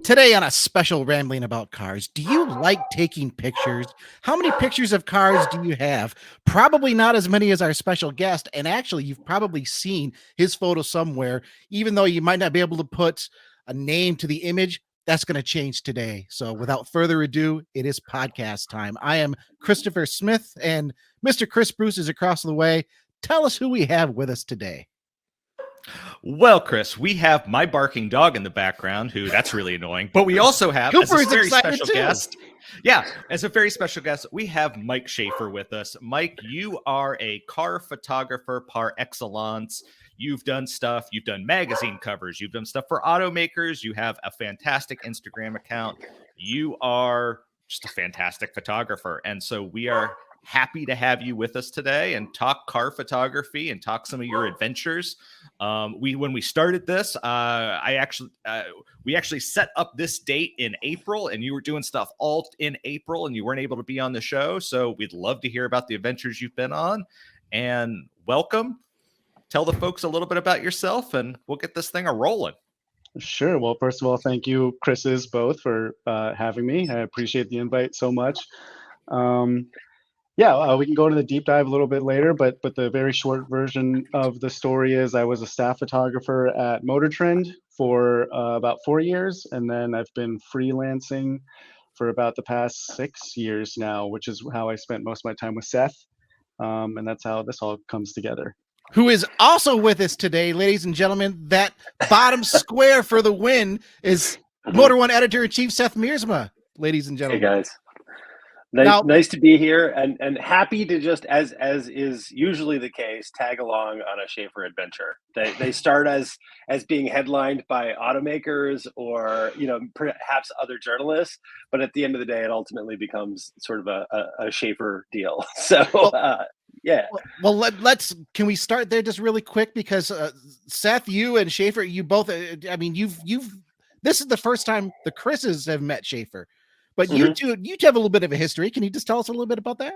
Today on a special Rambling About Cars, do you like taking pictures? How many pictures of cars do you have? Probably not as many as our special guest, and actually you've probably seen his photo somewhere, even though you might not be able to put a name to the image. That's going to change today. So without further ado, it is podcast time. I am Christopher Smith, and Mr. Chris Bruce is across the way. Tell us who we have with us today. Well, Chris, we have my barking dog in the background, that's really annoying. But we also have, as a very special guest, as a very special guest, we have Mike Shaffer with us. Mike, you are a car photographer par excellence. You've done stuff, you've done magazine covers, you've done stuff for automakers, you have a fantastic Instagram account. You are just a fantastic photographer. And so we are happy to have you with us today and talk car photography and talk some of your adventures. When we started this, we actually set up this date in April, and you were doing stuff all in April, and you weren't able to be on the show. So we'd love to hear about the adventures you've been on. And welcome. Tell the folks a little bit about yourself, and we'll get this thing a-rolling. Sure. Well, first of all, thank you, Chris's, both, for having me. I appreciate the invite so much. We can go into the deep dive a little bit later, but the very short version of the story is I was a staff photographer at Motor Trend for about 4 years, and then I've been freelancing for about the past 6 years now, which is how I spent most of my time with Seth, and that's how this all comes together. Who is also with us today, ladies and gentlemen. That bottom square for the win is Motor One Editor-in-Chief Seth Meersma, ladies and gentlemen. Hey, guys. Nice to be here, and happy to just, as is usually the case, tag along on a Shaffer adventure. They start as being headlined by automakers or perhaps other journalists, but at the end of the day, it ultimately becomes sort of a Shaffer deal. So Well, can we start there just really quick, because Seth, you and Shaffer, you both, this is the first time the Chris's have met Shaffer. But you two have a little bit of a history. Can you just tell us a little bit about that?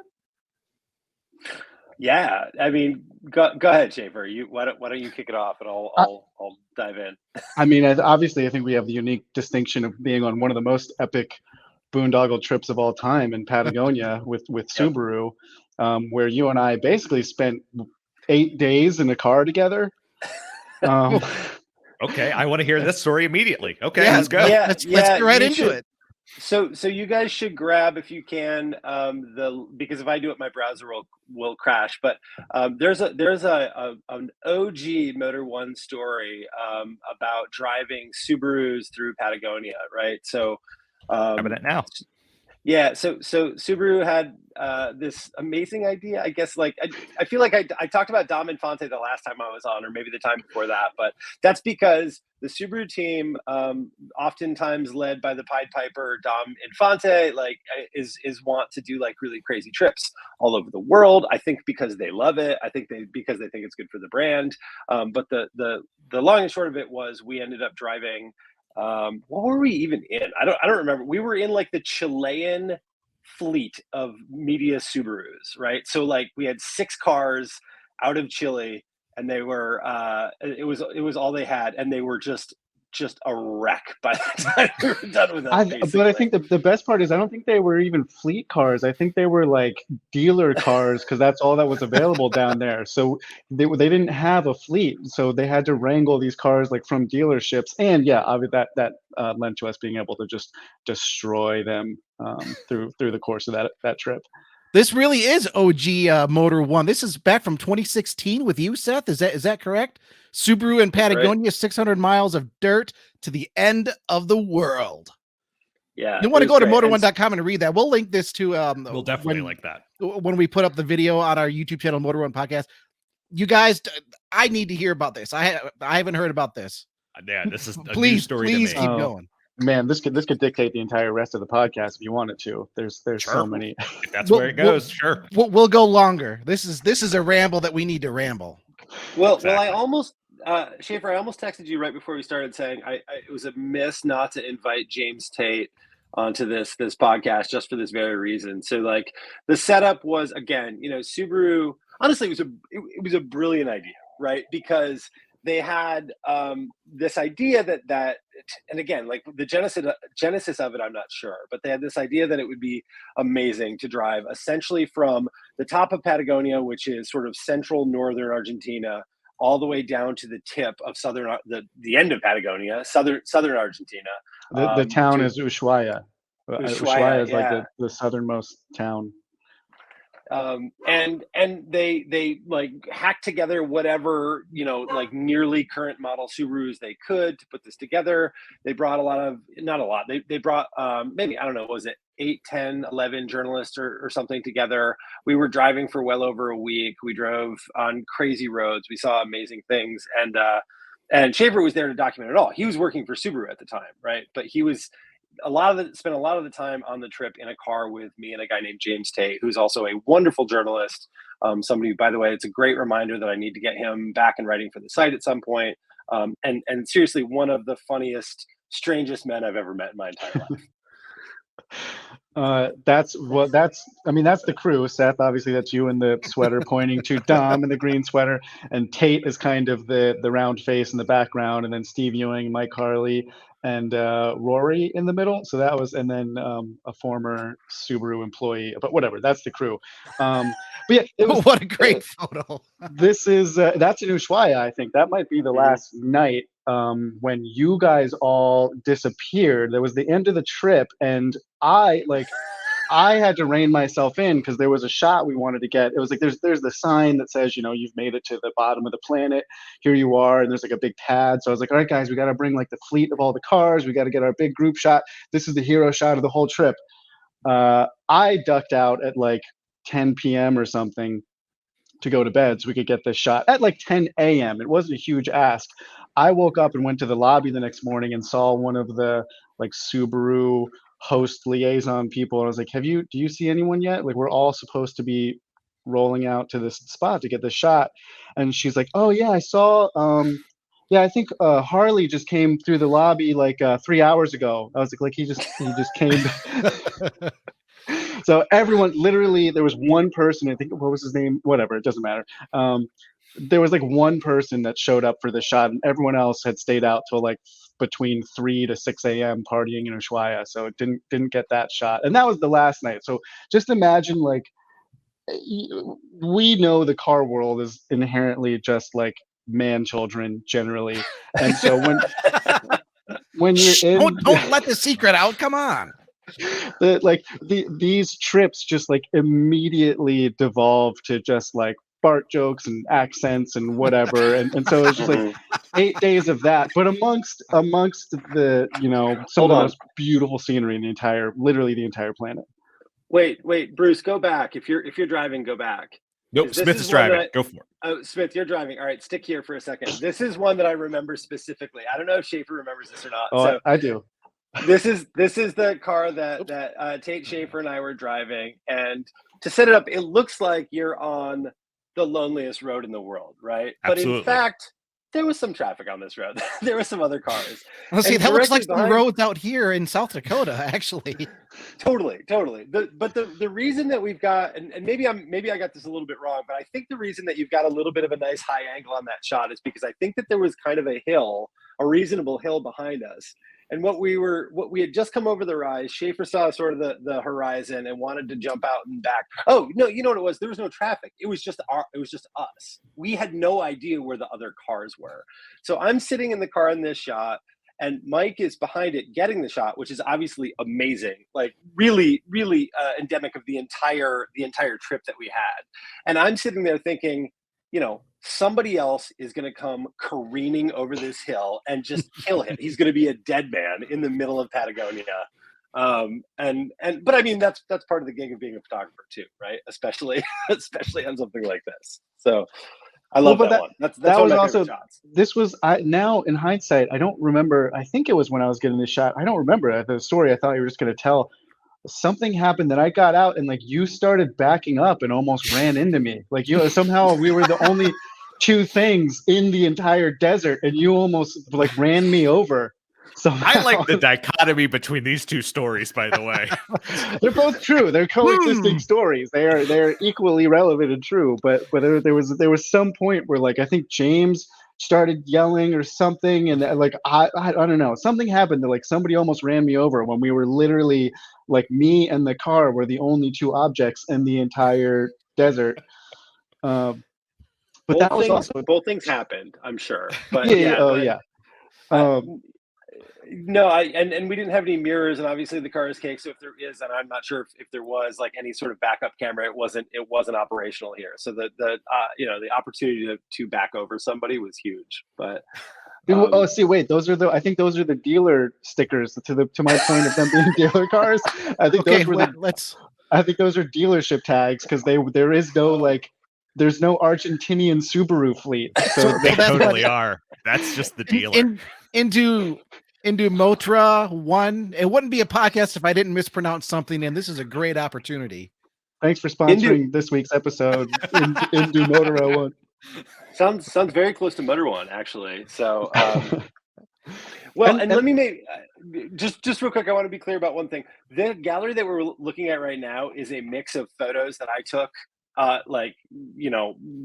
Yeah, I mean, go ahead, Shaffer. Why don't you kick it off, and I'll dive in. I mean, obviously, I think we have the unique distinction of being on one of the most epic boondoggle trips of all time in Patagonia with Subaru, where you and I basically spent 8 days in a car together. Okay, I want to hear this story immediately. Okay, let's go. Let's get right into it. So you guys should grab, if you can, because if I do it, my browser will crash. But there's an OG Motor One story about driving Subarus through Patagonia, right? So having it now. Yeah, so Subaru had this amazing idea. I guess, I feel like I talked about Dom Infante the last time I was on, or maybe the time before that. But that's because the Subaru team, oftentimes led by the Pied Piper Dom Infante, is want to do really crazy trips all over the world. I think because they love it. I think because they think it's good for the brand. But the long and short of it was we ended up driving. What were we even in? I don't remember. We were in the Chilean fleet of media Subarus, right? So we had 6 cars out of Chile, and they were it was all they had, and they were just a wreck by the time we were done with them. But I think the best part is I don't think they were even fleet cars. I think they were dealer cars, because that's all that was available down there. So they didn't have a fleet, so they had to wrangle these cars from dealerships. And obviously that led to us being able to just destroy them through the course of that trip. This really is OG Motor One. This is back from 2016 with you, Seth. Is that correct? Subaru and Patagonia, right. 600 miles of dirt to the end of the world. Yeah, you want to go to motor1.com and read that. We'll link this to. We'll definitely link that when we put up the video on our YouTube channel, Motor One Podcast. You guys, I need to hear about this. I haven't heard about this. Yeah, this is a new story. Please keep going. Man, this could dictate the entire rest of the podcast if you wanted to. There's sure. So many. If that's where it goes. Sure. We'll go longer. This is a ramble that we need to ramble. Well, I almost Shaffer, I almost texted you right before we started saying it was a miss not to invite James Tate onto this podcast just for this very reason. So the setup was, again, Subaru. Honestly, it was a brilliant idea, right? Because they had this idea that and again, like the genesis of it, I'm not sure, but they had this idea that it would be amazing to drive essentially from the top of Patagonia, which is sort of central northern Argentina, all the way down to the tip of the end of Patagonia, southern Argentina. The town is Ushuaia. Ushuaia is like yeah. the southernmost town. And they like hacked together whatever, like nearly current model Subarus they could to put this together. They brought they brought maybe, I don't know, was it 8, 10, 11 journalists or something together. We were driving for well over a week. We drove on crazy roads. We saw amazing things, and Shaffer was there to document it all. He was working for Subaru at the time, right? But he was spent a lot of the time on the trip in a car with me and a guy named James Tate, who's also a wonderful journalist. Somebody, by the way, it's a great reminder that I need to get him back and writing for the site at some point. And seriously, one of the funniest, strangest men I've ever met in my entire life. That's the crew. Seth, obviously that's you in the sweater pointing to Dom in the green sweater, and Tate is kind of the round face in the background, and then Steve Ewing, Mike Harley, and Rory in the middle. So that was, and then a former Subaru employee, but whatever, that's the crew. But yeah, it was, what a great photo. This is that's in Ushuaia. I think that might be the last night when you guys all disappeared. That was the end of the trip, and I had to rein myself in because there was a shot we wanted to get. It was like there's the sign that says, you've made it to the bottom of the planet. Here you are, and there's like a big pad. So I was like, all right, guys, we got to bring like the fleet of all the cars. We got to get our big group shot. This is the hero shot of the whole trip. I ducked out at like 10 p.m. or something to go to bed so we could get this shot at like 10 a.m. It wasn't a huge ask. I woke up and went to the lobby the next morning and saw one of the like Subaru host liaison people. And I was like, do you see anyone yet? Like, we're all supposed to be rolling out to this spot to get the shot. And she's like, oh yeah, I saw, I think Harley just came through the lobby like 3 hours ago. I was like he just came. So everyone, literally, there was one person, I think, what was his name? Whatever, it doesn't matter. There was like one person that showed up for the shot, and everyone else had stayed out till like between 3 to 6 a.m. partying in Ushuaia. So it didn't get that shot. And that was the last night. So just imagine, like, we know the car world is inherently just like man children generally. And so when you're in, don't let the secret out. Come on. These trips just like immediately devolve to just like fart jokes and accents and whatever, and so it's just like 8 days of that, but amongst the some of the most beautiful scenery in the entire planet. Wait, Bruce, go back. If you're driving, go back. Nope, Smith is driving. Go for it. Oh, Smith, you're driving. All right, stick here for a second. This is one that I remember specifically. I don't know if Shaffer remembers this or not. Oh, I do. This is the car that Tate, Shaffer, and I were driving, and to set it up, it looks like you're on the loneliest road in the world, right? Absolutely. But in fact, there was some traffic on this road. There were some other cars. Well, see, that looks like the roads out here in South Dakota, actually. Totally. But the reason that we've got, and maybe I got this a little bit wrong, but I think the reason that you've got a little bit of a nice high angle on that shot is because I think that there was kind of a reasonable hill behind us. And what we had just come over the rise, Shaffer saw sort of the horizon and wanted to jump out and back. Oh no, you know what it was? There was no traffic. It was just us. We had no idea where the other cars were. So I'm sitting in the car in this shot, and Mike is behind it getting the shot, which is obviously amazing, like really, really endemic of the entire trip that we had. And I'm sitting there thinking, somebody else is going to come careening over this hill and just kill him. He's going to be a dead man in the middle of Patagonia. But I mean, that's part of the gig of being a photographer too, right? Especially on something like this. So I love that one. That's that one was of my also, favorite shots. this was, now in hindsight, I don't remember. I think it was when I was getting this shot. I don't remember the story. I thought you were just going to tell. Something happened that I got out, and like you started backing up and almost ran into me. Like somehow we were the only two things in the entire desert, and you almost like ran me over. Somehow. I like the dichotomy between these two stories, by the way. They're both true. They're coexisting stories. They're equally relevant and true. But there was some point where, like, I think James started yelling or something, and like I don't know, something happened that like somebody almost ran me over when we were literally like me and the car were the only two objects in the entire desert. Um, but that was also both things happened, I'm sure. But yeah, oh yeah. No, and we didn't have any mirrors, and obviously the car is cake. So if there is, and I'm not sure if there was like any sort of backup camera, it wasn't operational here. So the the opportunity to back over somebody was huge. But oh, see, wait, I think those are the dealer stickers to my point of them being dealer cars. I think Okay, those were I think those are dealership tags because there's no Argentinian Subaru fleet. So They totally are. That's just the dealer. Into Motra 1. It wouldn't be a podcast if I didn't mispronounce something, and this is a great opportunity. Thanks for sponsoring this week's episode into Motora 1. Sounds very close to Motor One, actually. So, well, and let me make just real quick. I want to be clear about one thing. The gallery that we're looking at right now is a mix of photos that I took,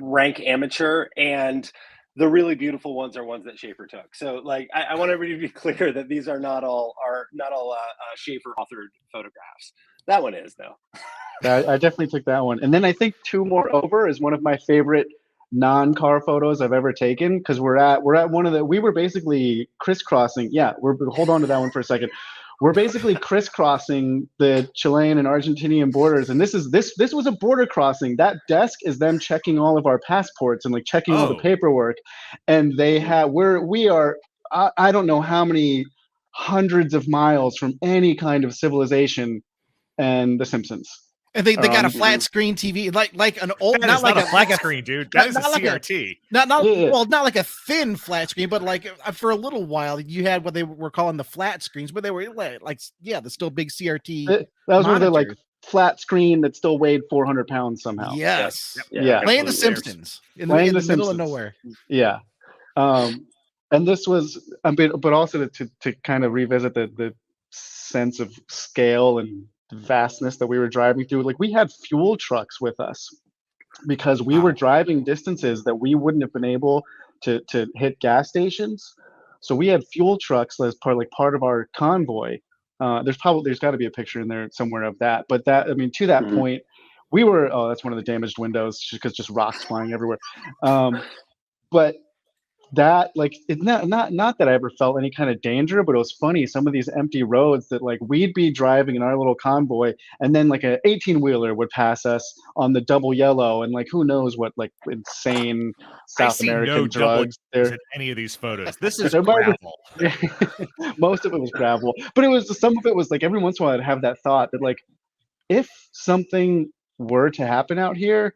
rank amateur, and the really beautiful ones are ones that Shaffer took. So, like, I want everybody to be clear that these are not all Shaffer authored photographs. That one is, though. I definitely took that one, and then I think two more over is one of my favorite non-car photos I've ever taken because we're at we were basically crisscrossing. Yeah, hold on to that one for a second. We're basically crisscrossing the Chilean and Argentinian borders, and this was a border crossing. That desk is them checking all of our passports and like checking all the paperwork, and we are I don't know how many hundreds of miles from any kind of civilization and The Simpsons. And they got a flat screen TV, like an old, not like a flat screen, dude. That is a CRT. Not like a thin flat screen, but like for a little while you had what they were calling the flat screens, but they were like the still big CRT. That was one of the like flat screen that still weighed 400 pounds somehow. Yes, yeah. Playing The Simpsons in the middle of nowhere. Yeah, and this was but also to kind of revisit the sense of scale and vastness that we were driving through. Like we had fuel trucks with us because we were driving distances that we wouldn't have been able to hit gas stations. So we had fuel trucks as part of our convoy. There's got to be a picture in there somewhere of that. But to that point, we were. Oh, that's one of the damaged windows because just rocks flying everywhere. But that it's not that I ever felt any kind of danger, but it was funny. Some of these empty roads that like we'd be driving in our little convoy, and then like a 18-wheeler would pass us on the double yellow, and like who knows what like insane South American drugs there. In any of these photos, this is gravel. Most of it was gravel, but some of it was like every once in a while I'd have that thought that like if something were to happen out here,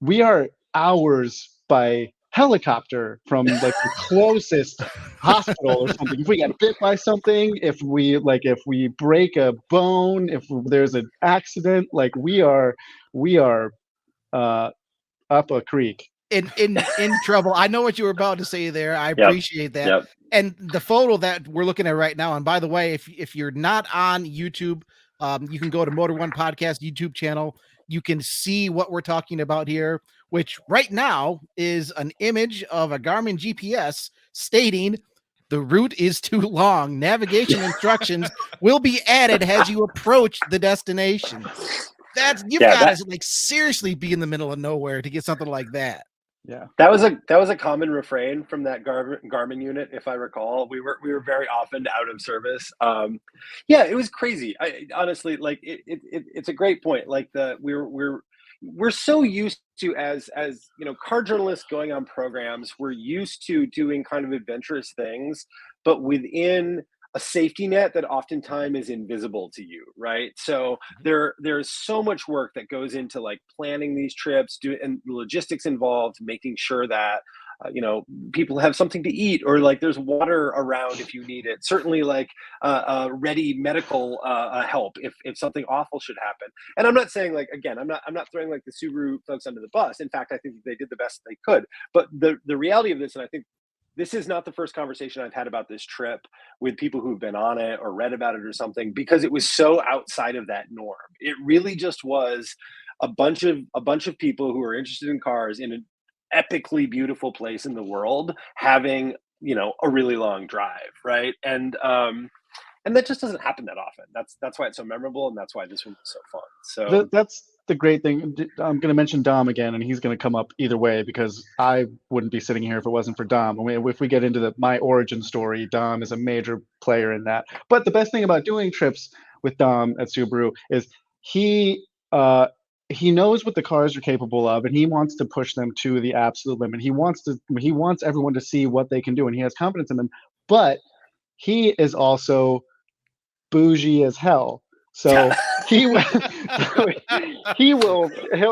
we are hours by helicopter from like the closest hospital or something. If we get bit by something, if we break a bone, if there's an accident, like we are up a creek. In trouble. I know what you were about to say there. I appreciate that. Yep. And the photo that we're looking at right now, and by the way, if you're not on YouTube, you can go to Motor One Podcast YouTube channel. You can see what we're talking about here, which right now is an image of a Garmin GPS stating the route is too long. Navigation instructions will be added as you approach the destination. You've got to like seriously be in the middle of nowhere to get something like that. Yeah, that was a common refrain from that Garmin unit, if I recall. We were very often out of service. It was crazy. I honestly like it's a great point. Like we're so used to as car journalists going on programs. We're used to doing kind of adventurous things, but within a safety net that oftentimes is invisible to you, right? So there's so much work that goes into like planning these trips, and logistics involved, making sure that people have something to eat, or like there's water around if you need it. Certainly like ready medical help if something awful should happen. And I'm not saying like, again, I'm not throwing like the Subaru folks under the bus. In fact, I think they did the best they could. But the reality of this, and I think this is not the first conversation I've had about this trip with people who've been on it or read about it or something, because it was so outside of that norm. It really just was a bunch of people who are interested in cars in epically beautiful place in the world having, you know, a really long drive, right? And that just doesn't happen that often. That's why it's so memorable, and that's why this one was so fun. So That's the great thing. I'm going to mention Dom again, and he's going to come up either way because I wouldn't be sitting here if it wasn't for Dom. I mean, if we get into my origin story, Dom is a major player in that. But the best thing about doing trips with Dom at Subaru is he uh, he knows what the cars are capable of, and he wants to push them to the absolute limit. He wants everyone to see what they can do, and he has confidence in them. But he is also bougie as hell. So he he'll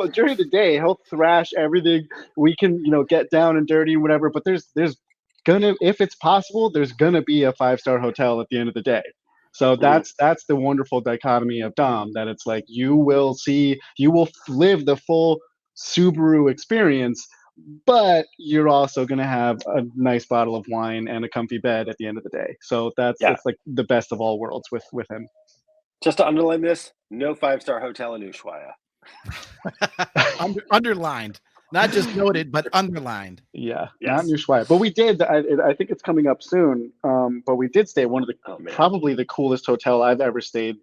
during the day he'll thrash everything we can, you know, get down and dirty and whatever. But there's gonna, if it's possible, there's gonna be a 5-star hotel at the end of the day. So that's the wonderful dichotomy of Dom, that it's like you will live the full Subaru experience, but you're also going to have a nice bottle of wine and a comfy bed at the end of the day. So it's like the best of all worlds with him. Just to underline this, no 5-star hotel in Ushuaia. Underlined, not just noted, but underlined. Yeah, not in Ushuaia. But we did. I think it's coming up soon. But we did stay at one of the probably the coolest hotel I've ever stayed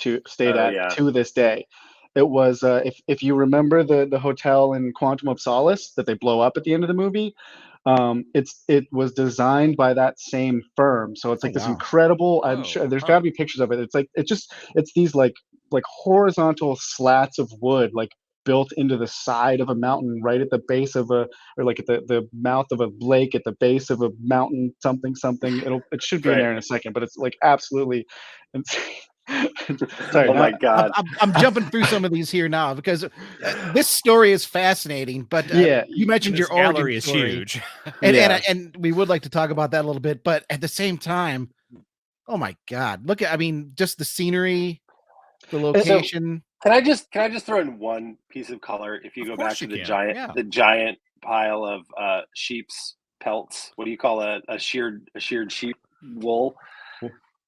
at to this day. It was if you remember the hotel in Quantum of Solace that they blow up at the end of the movie. It was designed by that same firm, so it's like this incredible. I'm sure there's got to be pictures of it. It's like it's these like horizontal slats of wood like built into the side of a mountain right at the base of or like at the mouth of a lake at the base of a mountain something. It should be in there in a second, but it's like absolutely insane. Sorry, oh my God. I'm jumping through some of these here now because this story is fascinating. But you mentioned your gallery origin story. Is huge, and we would like to talk about that a little bit. But at the same time, oh my God, just the scenery, the location. So, can I just throw in one piece of color? If you go back to the giant pile of sheep's pelts, what do you call a sheared sheep wool?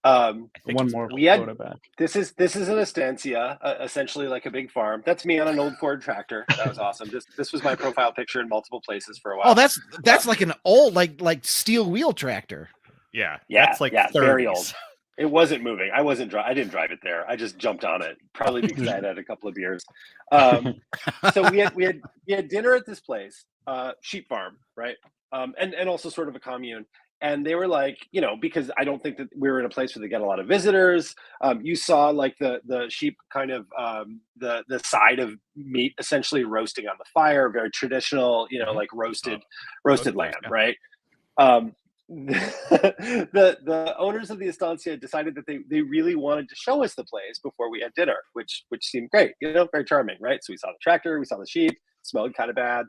One more photo back. This is an estancia, essentially like a big farm. That's me on an old Ford tractor. That was awesome. This was my profile picture in multiple places for a while. Oh, that's like an old like steel wheel tractor. Yeah, that's like 30s. Very old. It wasn't moving. I didn't drive it there. I just jumped on it, probably because I had a couple of beers. So we had dinner at this place, sheep farm, right? And also sort of a commune. And they were like, you know, because I don't think that we were in a place where they get a lot of visitors. You saw like the sheep kind of the side of meat essentially roasting on the fire, very traditional, you know, like roasted lamb, right? The owners of the estancia decided that they really wanted to show us the place before we had dinner, which seemed great, you know, very charming, right? So we saw the tractor, we saw the sheep, smelled kind of bad.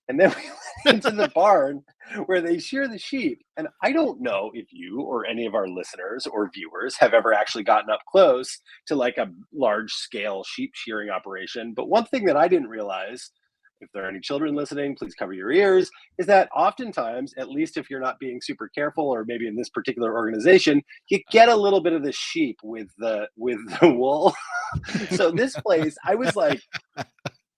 And then we went into the barn where they shear the sheep. And I don't know if you or any of our listeners or viewers have ever actually gotten up close to like a large scale sheep shearing operation. But one thing that I didn't realize, if there are any children listening, please cover your ears, is that oftentimes, at least if you're not being super careful, or maybe in this particular organization, you get a little bit of the sheep with the wool. So this place, I was like,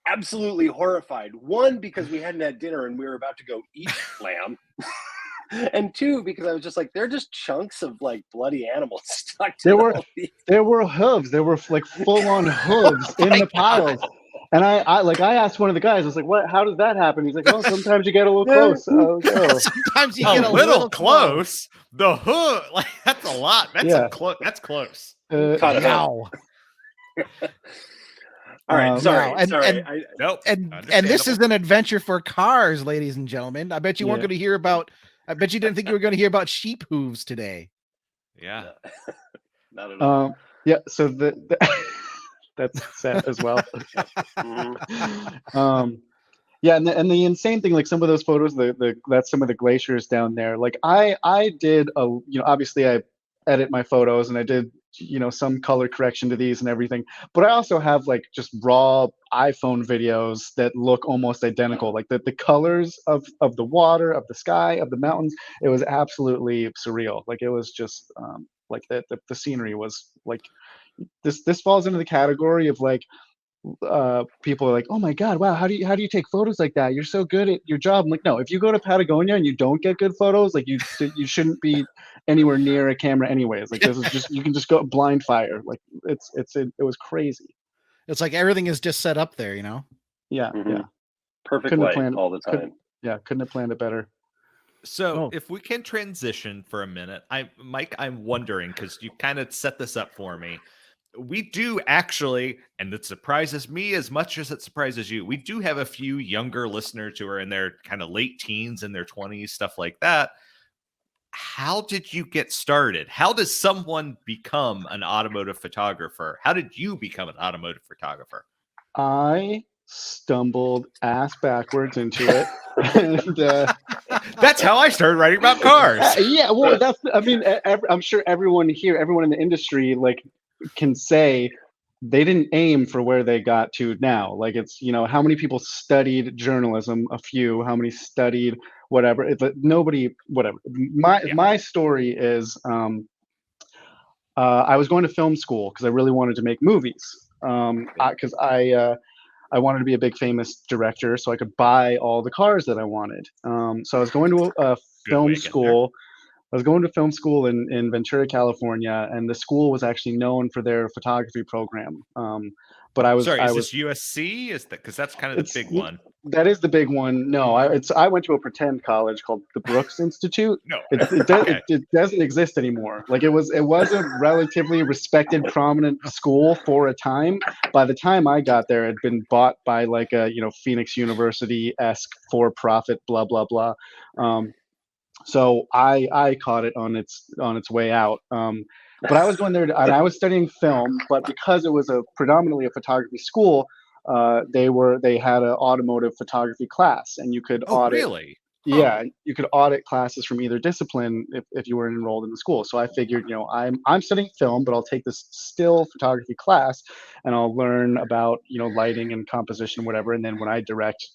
absolutely horrified. One, because we hadn't had dinner and we were about to go eat lamb. And two, because I was just like, they're just chunks of like bloody animals stuck to there were hooves. There were like full-on hooves in the piles. And I asked one of the guys, I was like, "What? How does that happen?" He's like, "Oh, sometimes you get a little close." Sometimes you get a little close. The hood, like that's a lot. That's close. Wow. All right, sorry. And this is an adventure for cars, ladies and gentlemen. I bet you weren't going to hear about. I bet you didn't think you were going to hear about sheep hooves today. Yeah, not at all. So that's sad as well. And the insane thing, like some of those photos, that's some of the glaciers down there. Like I did obviously I edit my photos and I did some color correction to these and everything, but I also have like just raw iPhone videos that look almost identical, like the colors of the water, of the sky, of the mountains. It was absolutely surreal. Like it was just like the scenery was like this falls into the category of like people are like, "Oh my God, wow, how do you take photos like that? You're so good at your job." I'm like, "No, if you go to Patagonia and you don't get good photos, like you shouldn't be anywhere near a camera anyways. Like this is just you can just go blind fire. Like it was crazy. It's like everything is just set up there, Yeah, yeah. Perfect Couldn't have light planned all the time. couldn't have planned it better. So, Oh. if we can transition for a minute, Mike, I'm wondering because you kind of set this up for me. We do actually, and it surprises me as much as it surprises you. We do have a few younger listeners who are in their kind of late teens and their 20s, stuff like that. How did you get started? How does someone become an automotive photographer? How did you become an automotive photographer? I stumbled ass backwards into it, and That's how I started writing about cars. yeah, well, I mean, I'm sure everyone here, everyone in the industry, like, can say they didn't aim for where they got to now. Like, it's, how many people studied journalism? A few. How many studied whatever? But nobody, whatever. Yeah. My story is, I was going to film school because I really wanted to make movies. Because I wanted to be a big famous director so I could buy all the cars that I wanted. So I was going to a Good way film of getting there. school. I was going to film school in Ventura, California, and the school was actually known for their photography program. But Sorry, I is was this USC? Is that because that's kind of the it's big one? that is the big one. No, I went to a pretend college called the Brooks Institute. No. It it doesn't exist anymore. Like it was a relatively respected, prominent school for a time. By the time I got there, it had been bought by like a Phoenix University-esque for-profit, blah blah blah. So I caught it on its way out. But I was going there and I was studying film, but because it was a predominantly a photography school, they had an automotive photography class, and you could Oh, audit. really? Huh. Yeah, you could audit classes from either discipline if you were enrolled in the school. So I figured, I'm studying film, but I'll take this still photography class, and I'll learn about lighting and composition, whatever. And then when I direct,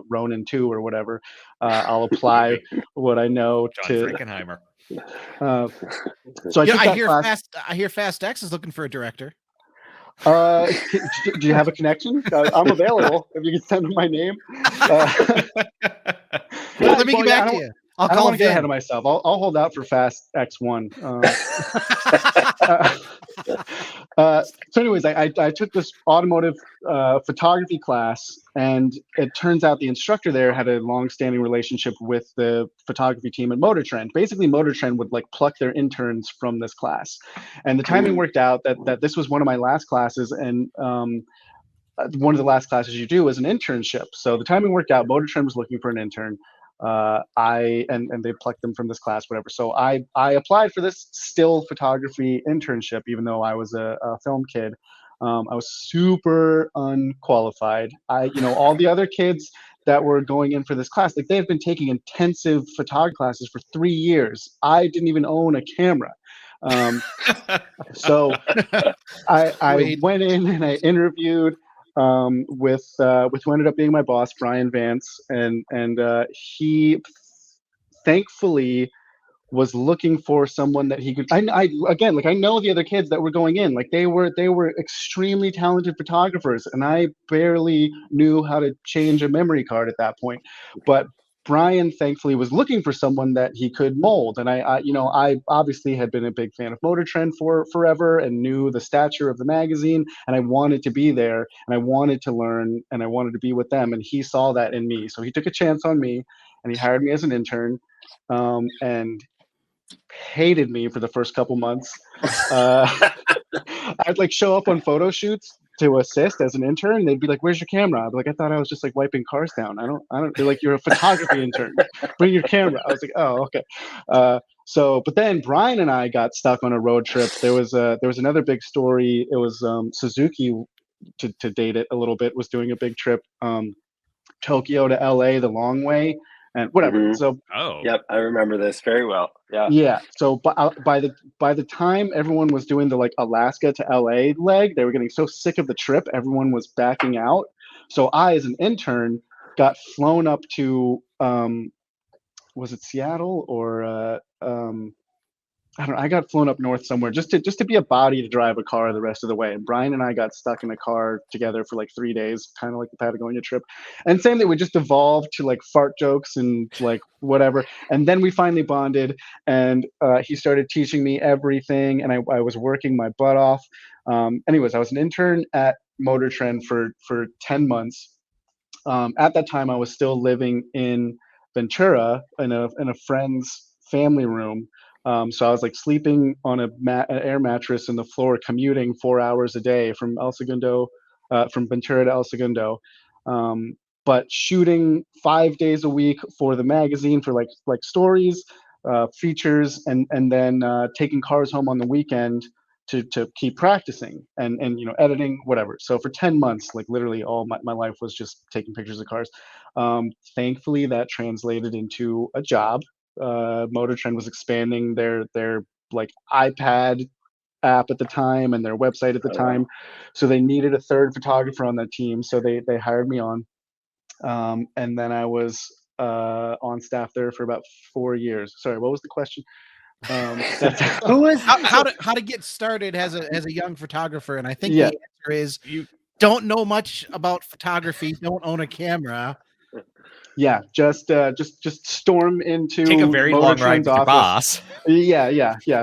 Ronin 2 or whatever, I'll apply what I know John to. Frankenheimer. So I took that class. I hear Fast X is looking for a director. Do you have a connection? I'm available if you can send me my name. Let me get back to you. I don't want to get ahead of myself. I'll hold out for Fast X1. So anyways, I took this automotive photography class, and it turns out the instructor there had a long-standing relationship with the photography team at Motor Trend. Basically, Motor Trend would like pluck their interns from this class, and the timing worked out that this was one of my last classes, and one of the last classes you do is an internship. So the timing worked out. Motor Trend was looking for an intern. And they plucked them from this class, whatever. So I applied for this still photography internship, even though I was a film kid. I was super unqualified. All the other kids that were going in for this class, like, they have been taking intensive photography classes for 3 years. I didn't even own a camera. So I went in and I interviewed with who ended up being my boss, Brian Vance, and he thankfully was looking for someone that he could. I again, like, I know the other kids that were going in, like, they were extremely talented photographers, and I barely knew how to change a memory card at that point, but Brian thankfully was looking for someone that he could mold, and I obviously had been a big fan of Motor Trend for forever and knew the stature of the magazine, and I wanted to be there, and I wanted to learn, and I wanted to be with them, and he saw that in me, so he took a chance on me, and he hired me as an intern, and hated me for the first couple months. I'd like show up on photo shoots to assist as an intern. They'd be like, "Where's your camera?" I'd be like, "I thought I was just like wiping cars down. I don't." They're like, "You're a photography intern. Bring your camera." I was like, "Oh, okay." But then Brian and I got stuck on a road trip. There was another big story. It was Suzuki, to date it a little bit, was doing a big trip, Tokyo to LA the long way, and whatever. Mhm. So Yep, I remember this very well. Yeah. yeah. So by the time everyone was doing the like Alaska to LA leg, they were getting so sick of the trip, everyone was backing out. So I, as an intern, got flown up to was it Seattle or I don't know, I got flown up north somewhere just to be a body to drive a car the rest of the way. And Brian and I got stuck in a car together for like 3 days, kind of like the Patagonia trip. And same thing, we just evolved to like fart jokes and like whatever. And then we finally bonded, and he started teaching me everything, and I was working my butt off. Anyways, I was an intern at Motor Trend for 10 months. At that time, I was still living in Ventura in a friend's family room. So I was like sleeping on an air mattress in the floor, commuting 4 hours a day from El Segundo, from Ventura to El Segundo. But shooting 5 days a week for the magazine for like stories, features, and then taking cars home on the weekend to keep practicing and editing, whatever. So for 10 months, like literally all my life was just taking pictures of cars. Thankfully that translated into a job. Motor Trend was expanding their like iPad app at the time and their website at the time. So they needed a third photographer on that team. So they hired me on. And then I was on staff there for about 4 years. Sorry, what was the question? Who was how to get started as a young photographer? And I think the answer is you don't know much about photography, don't own a camera. Yeah, just storm into take a very long ride with your boss. Yeah.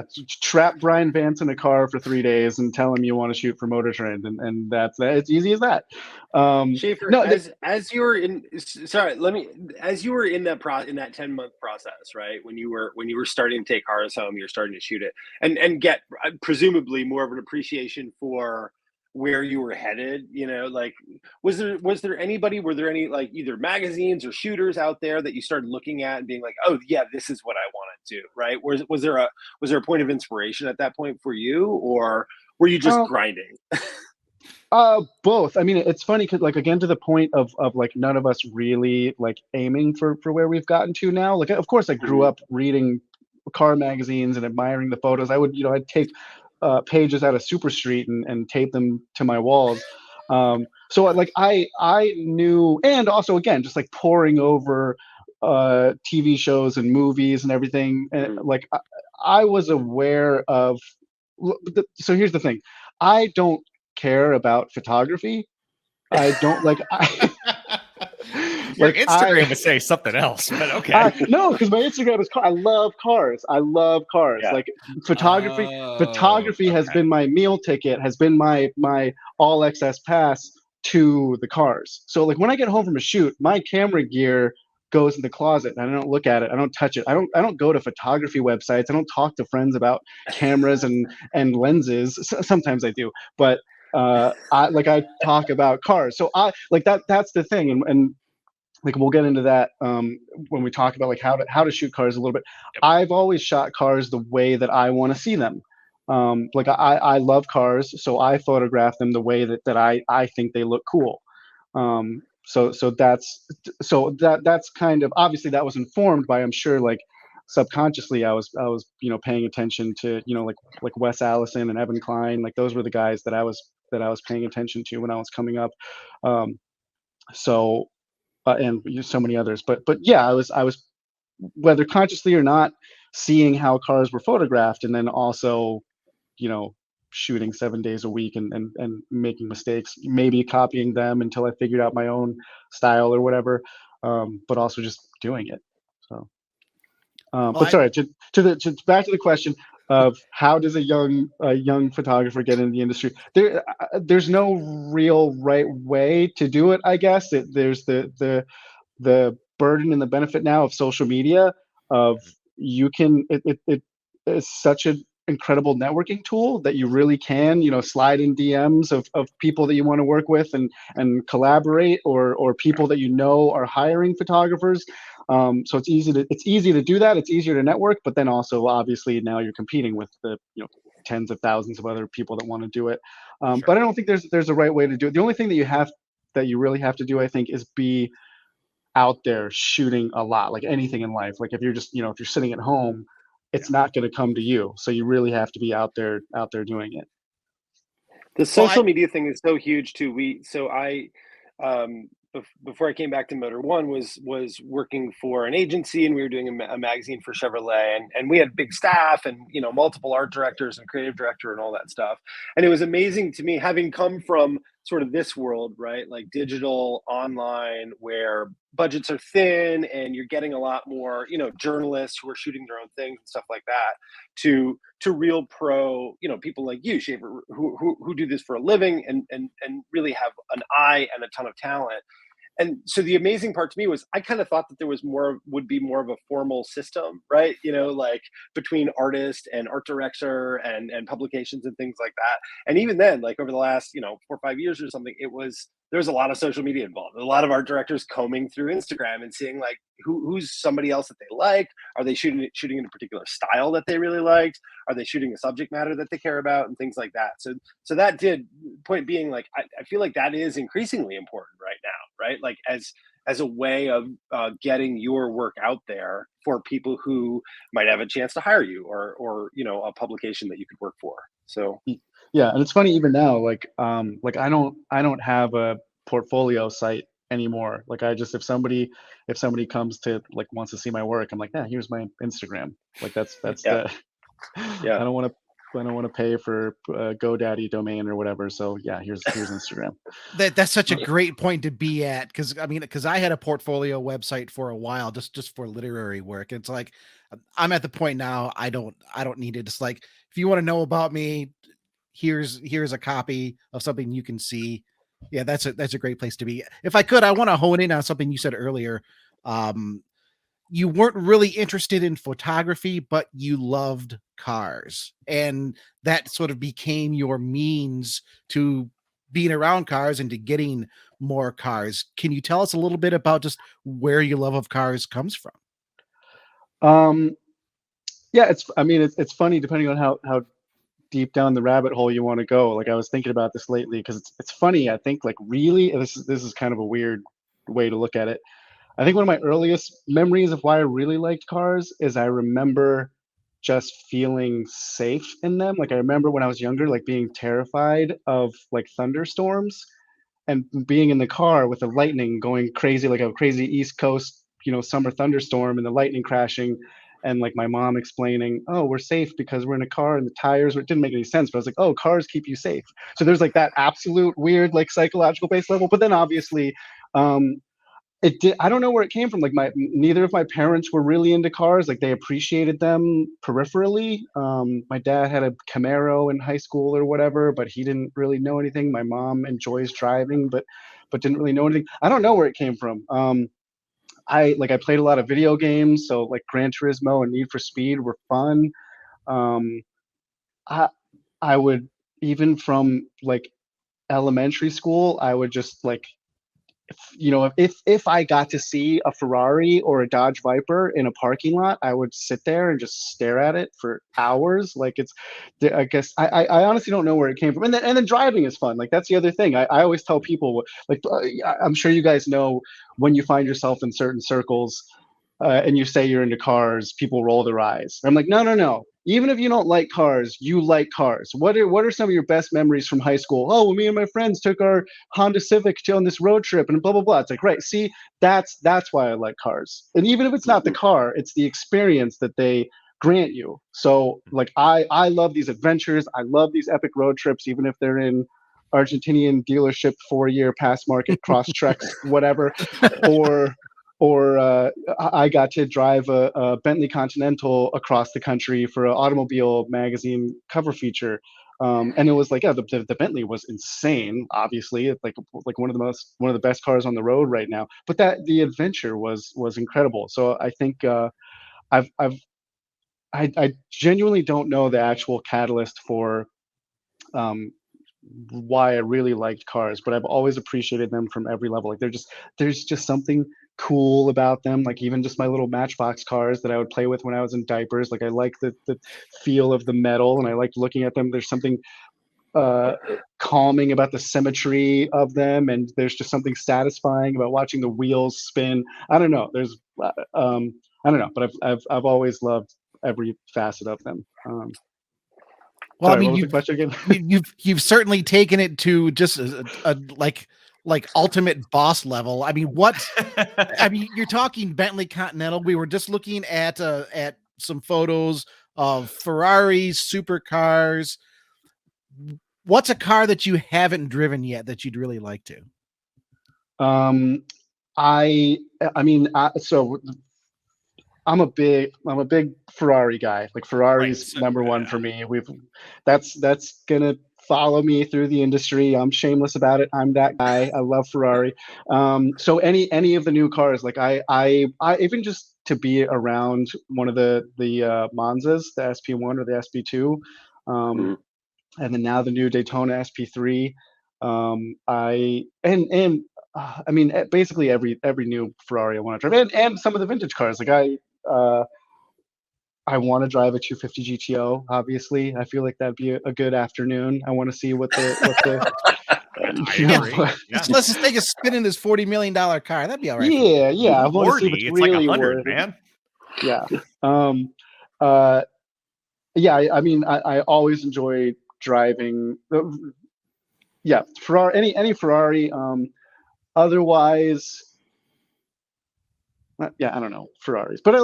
Trap Brian Vance in a car for 3 days and tell him you want to shoot for Motor Trend, and that's it's easy as that. Shaffer, no, as you were in, sorry, as you were in that in that 10-month process, right? When you were starting to take cars home, you're starting to shoot it and get presumably more of an appreciation for where you were headed, like were there any like either magazines or shooters out there that you started looking at and being like, oh yeah, this is what I want to do, right? Was there a point of inspiration at that point for you, or were you just grinding? Both. I mean, it's funny because, like, again, to the point of like none of us really like aiming for where we've gotten to now. Like, of course, I grew up reading car magazines and admiring the photos. I'd take pages out of Super Street and tape them to my walls. So like I knew, and also again, just like poring over TV shows and movies and everything. And like I was aware of. So here's the thing, I don't care about photography. I don't like. Your Instagram would say something else, but okay. No, because my Instagram is I love cars. I love cars. Yeah. Like photography has been my meal ticket, has been my all access pass to the cars. So like when I get home from a shoot, my camera gear goes in the closet and I don't look at it. I don't touch it. I don't go to photography websites. I don't talk to friends about cameras and lenses. Sometimes I do, but I talk about cars. So I like that's the thing. And like we'll get into that when we talk about like how to shoot cars a little bit. Yep. I've always shot cars the way that I want to see them. Like I love cars, so I photograph them the way that I think they look cool. So that's kind of, obviously that was informed by, I'm sure, like subconsciously I was paying attention to like Wes Allison and Evan Klein. Like those were the guys that I was paying attention to when I was coming up. And so many others, but yeah, I was whether consciously or not seeing how cars were photographed, and then also shooting 7 days a week and making mistakes, maybe copying them until I figured out my own style or whatever, but also just doing it. So but sorry, to back to the question of how does a young photographer get into the industry. There's no real right way to do it, I guess. There's the burden and the benefit now of social media, of it is such an incredible networking tool that you really can slide in DMs of people that you want to work with and collaborate, or people that are hiring photographers. So it's easy to do that. It's easier to network, but then also obviously now you're competing with the tens of thousands of other people that want to do it. Sure. But I don't think there's a right way to do it. The only thing that you really have to do, I think, is be out there shooting a lot. Like anything in life, like if you're just if you're sitting at home, it's not going to come to you. So you really have to be out there doing it. The social media thing is so huge too. before I came back to Motor One was working for an agency, and we were doing a magazine for Chevrolet, and we had big staff and multiple art directors and creative director and all that stuff. And it was amazing to me, having come from sort of this world, right, like digital, online, where budgets are thin and you're getting a lot more journalists who are shooting their own things and stuff like that, to real pro people like you, Schaefer, who do this for a living and really have an eye and a ton of talent. And so the amazing part to me was, I kind of thought that there would be more of a formal system, right? Like between artist and art director and publications and things like that. And even then, like over the last 4 or 5 years or something, there was a lot of social media involved. A lot of art directors combing through Instagram and seeing like who's somebody else that they like. Are they shooting in a particular style that they really liked? Are they shooting a subject matter that they care about, and things like that? So that did, point being, like I feel like that is increasingly important right now, right? Like as a way of getting your work out there for people who might have a chance to hire you, or a publication that you could work for. So yeah, and it's funny even now, like I don't have a portfolio site anymore. Like I just, if somebody comes to, like, wants to see my work, I'm like, yeah, here's my Instagram. Like that's yeah. I don't want to pay for a GoDaddy domain or whatever. So yeah, here's Instagram. That's such a great point to be at, because I had a portfolio website for a while, just for literary work. It's like, I'm at the point now, I don't need it. It's like, if you want to know about me, here's a copy of something you can see. Yeah, that's a great place to be. If I could, I want to hone in on something you said earlier. You weren't really interested in photography, but you loved cars, and that sort of became your means to being around cars and to getting more cars. Can you tell us a little bit about just where your love of cars comes from? Um, yeah, it's funny depending on how deep down the rabbit hole you want to go. Like I was thinking about this lately, because it's funny. I think, like, really, this is kind of a weird way to look at it. I think one of my earliest memories of why I really liked cars is I remember just feeling safe in them. Like I remember when I was younger, like being terrified of like thunderstorms, and being in the car with the lightning going crazy, like a crazy East Coast, summer thunderstorm, and the lightning crashing, and like my mom explaining, oh, we're safe because we're in a car and the tires, it didn't make any sense, but I was like, oh, cars keep you safe. So there's like that absolute weird, like, psychological base level. But then obviously, I don't know where it came from. Like neither of my parents were really into cars. Like they appreciated them peripherally. My dad had a Camaro in high school or whatever, but he didn't really know anything. My mom enjoys driving, but didn't really know anything. I don't know where it came from. I played a lot of video games, so like Gran Turismo and Need for Speed were fun. Um, I I would, even from like elementary school, I would just like, if I got to see a Ferrari or a Dodge Viper in a parking lot, I would sit there and just stare at it for hours. Like I guess I honestly don't know where it came from. And then driving is fun. Like that's the other thing. I always tell people, like, I'm sure you guys know, when you find yourself in certain circles, and you say you're into cars, people roll their eyes. I'm like, no, no, no. Even if you don't like cars, you like cars. What are some of your best memories from high school? Oh, well, me and my friends took our Honda Civic on this road trip and blah, blah, blah. It's like, right. See, that's why I like cars. And even if it's not the car, it's the experience that they grant you. So like, I love these adventures. I love these epic road trips, even if they're in Argentinian dealership 4-year pass market cross treks, whatever, or I got to drive a Bentley Continental across the country for an Automobile magazine cover feature, and it was like, yeah, the Bentley was insane. Obviously, it's like one of the best cars on the road right now. But the adventure was incredible. So I think I genuinely don't know the actual catalyst for um, why I really liked cars, but I've always appreciated them from every level. Like there's just something cool about them. Like even just my little Matchbox cars that I would play with when I was in diapers. Like I like the feel of the metal, and I like looking at them. There's something calming about the symmetry of them, and there's just something satisfying about watching the wheels spin. I don't know. I don't know, but I've always loved every facet of them. Well, Sorry, I mean, what was the question again? you've certainly taken it to just a like like ultimate boss level. I mean, you're talking Bentley Continental. We were just looking at some photos of Ferraris, supercars. What's a car that you haven't driven yet that you'd really like to? So I'm a big Ferrari guy. Like Ferrari's Right, number one for me. That's gonna follow me through the industry. I'm shameless about it. I'm that guy. I love Ferrari. So any of the new cars, like I even just to be around one of the Monzas, the SP1 or the SP2, and then now the new Daytona SP3. Basically every new Ferrari I want to drive, and some of the vintage cars. Like I want to drive a 250 GTO. Obviously, I feel like that'd be a good afternoon. I want to see what the I agree. Yeah. Let's just take a spin in this $40 million car. That'd be all right. Yeah. I want to see what's it's really like 100, worth. man. Yeah. I always enjoy driving. Yeah, Ferrari. Any Ferrari. Otherwise. Yeah, I don't know Ferraris, but I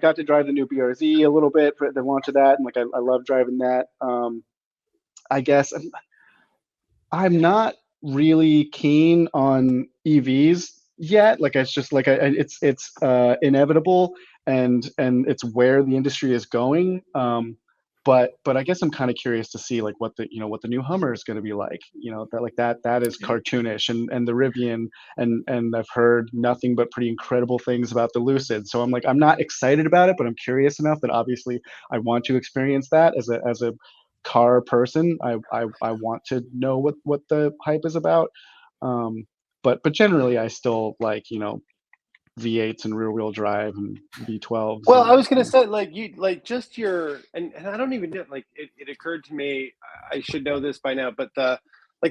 got to drive the new BRZ a little bit for the launch of that, and like I love driving that. I guess I'm not really keen on EVs yet. Like it's just like it's inevitable, and it's where the industry is going. But I guess I'm kind of curious to see like what the new Hummer is going to be like. That is cartoonish, and the Rivian, and I've heard nothing but pretty incredible things about the Lucid. So I'm not excited about it, but I'm curious enough that obviously I want to experience that as a car person. I want to know what the hype is about. But generally I still like V8s and rear wheel drive and V12s. Well, I was gonna say and I don't even know, like it occurred to me, I should know this by now, but the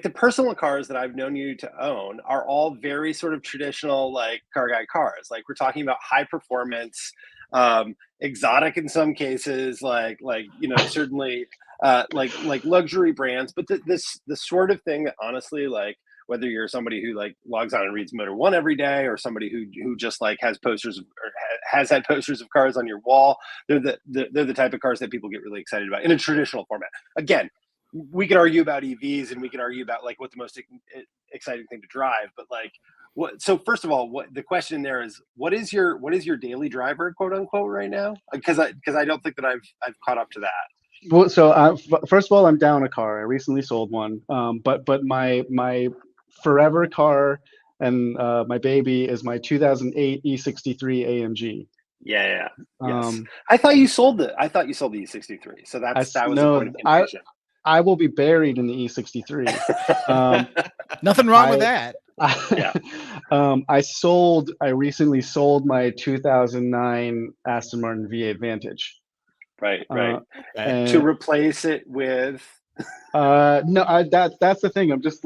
personal cars that I've known you to own are all very sort of traditional like car guy cars. Like we're talking about high performance, exotic in some cases, certainly like luxury brands, but the sort of thing that honestly, like whether you're somebody who like logs on and reads Motor One every day, or somebody who just like has posters or has had posters of cars on your wall, they're the type of cars that people get really excited about in a traditional format. Again, we could argue about EVs, and we could argue about like what the most exciting thing to drive, but like so first of all, what the question there is, what is your daily driver, quote unquote, right now? Because I don't think that I've caught up to that. Well, so first of all, I'm down a car. I recently sold one. But my forever car and my baby is my 2008 E63 AMG. Yeah. Yes. I thought you sold the E63. So that was the point of confusion. I will be buried in the E63. Nothing wrong with that. Yeah. I recently sold my 2009 Aston Martin V8 Vantage. Right. To replace it with. No, that's the thing. I'm just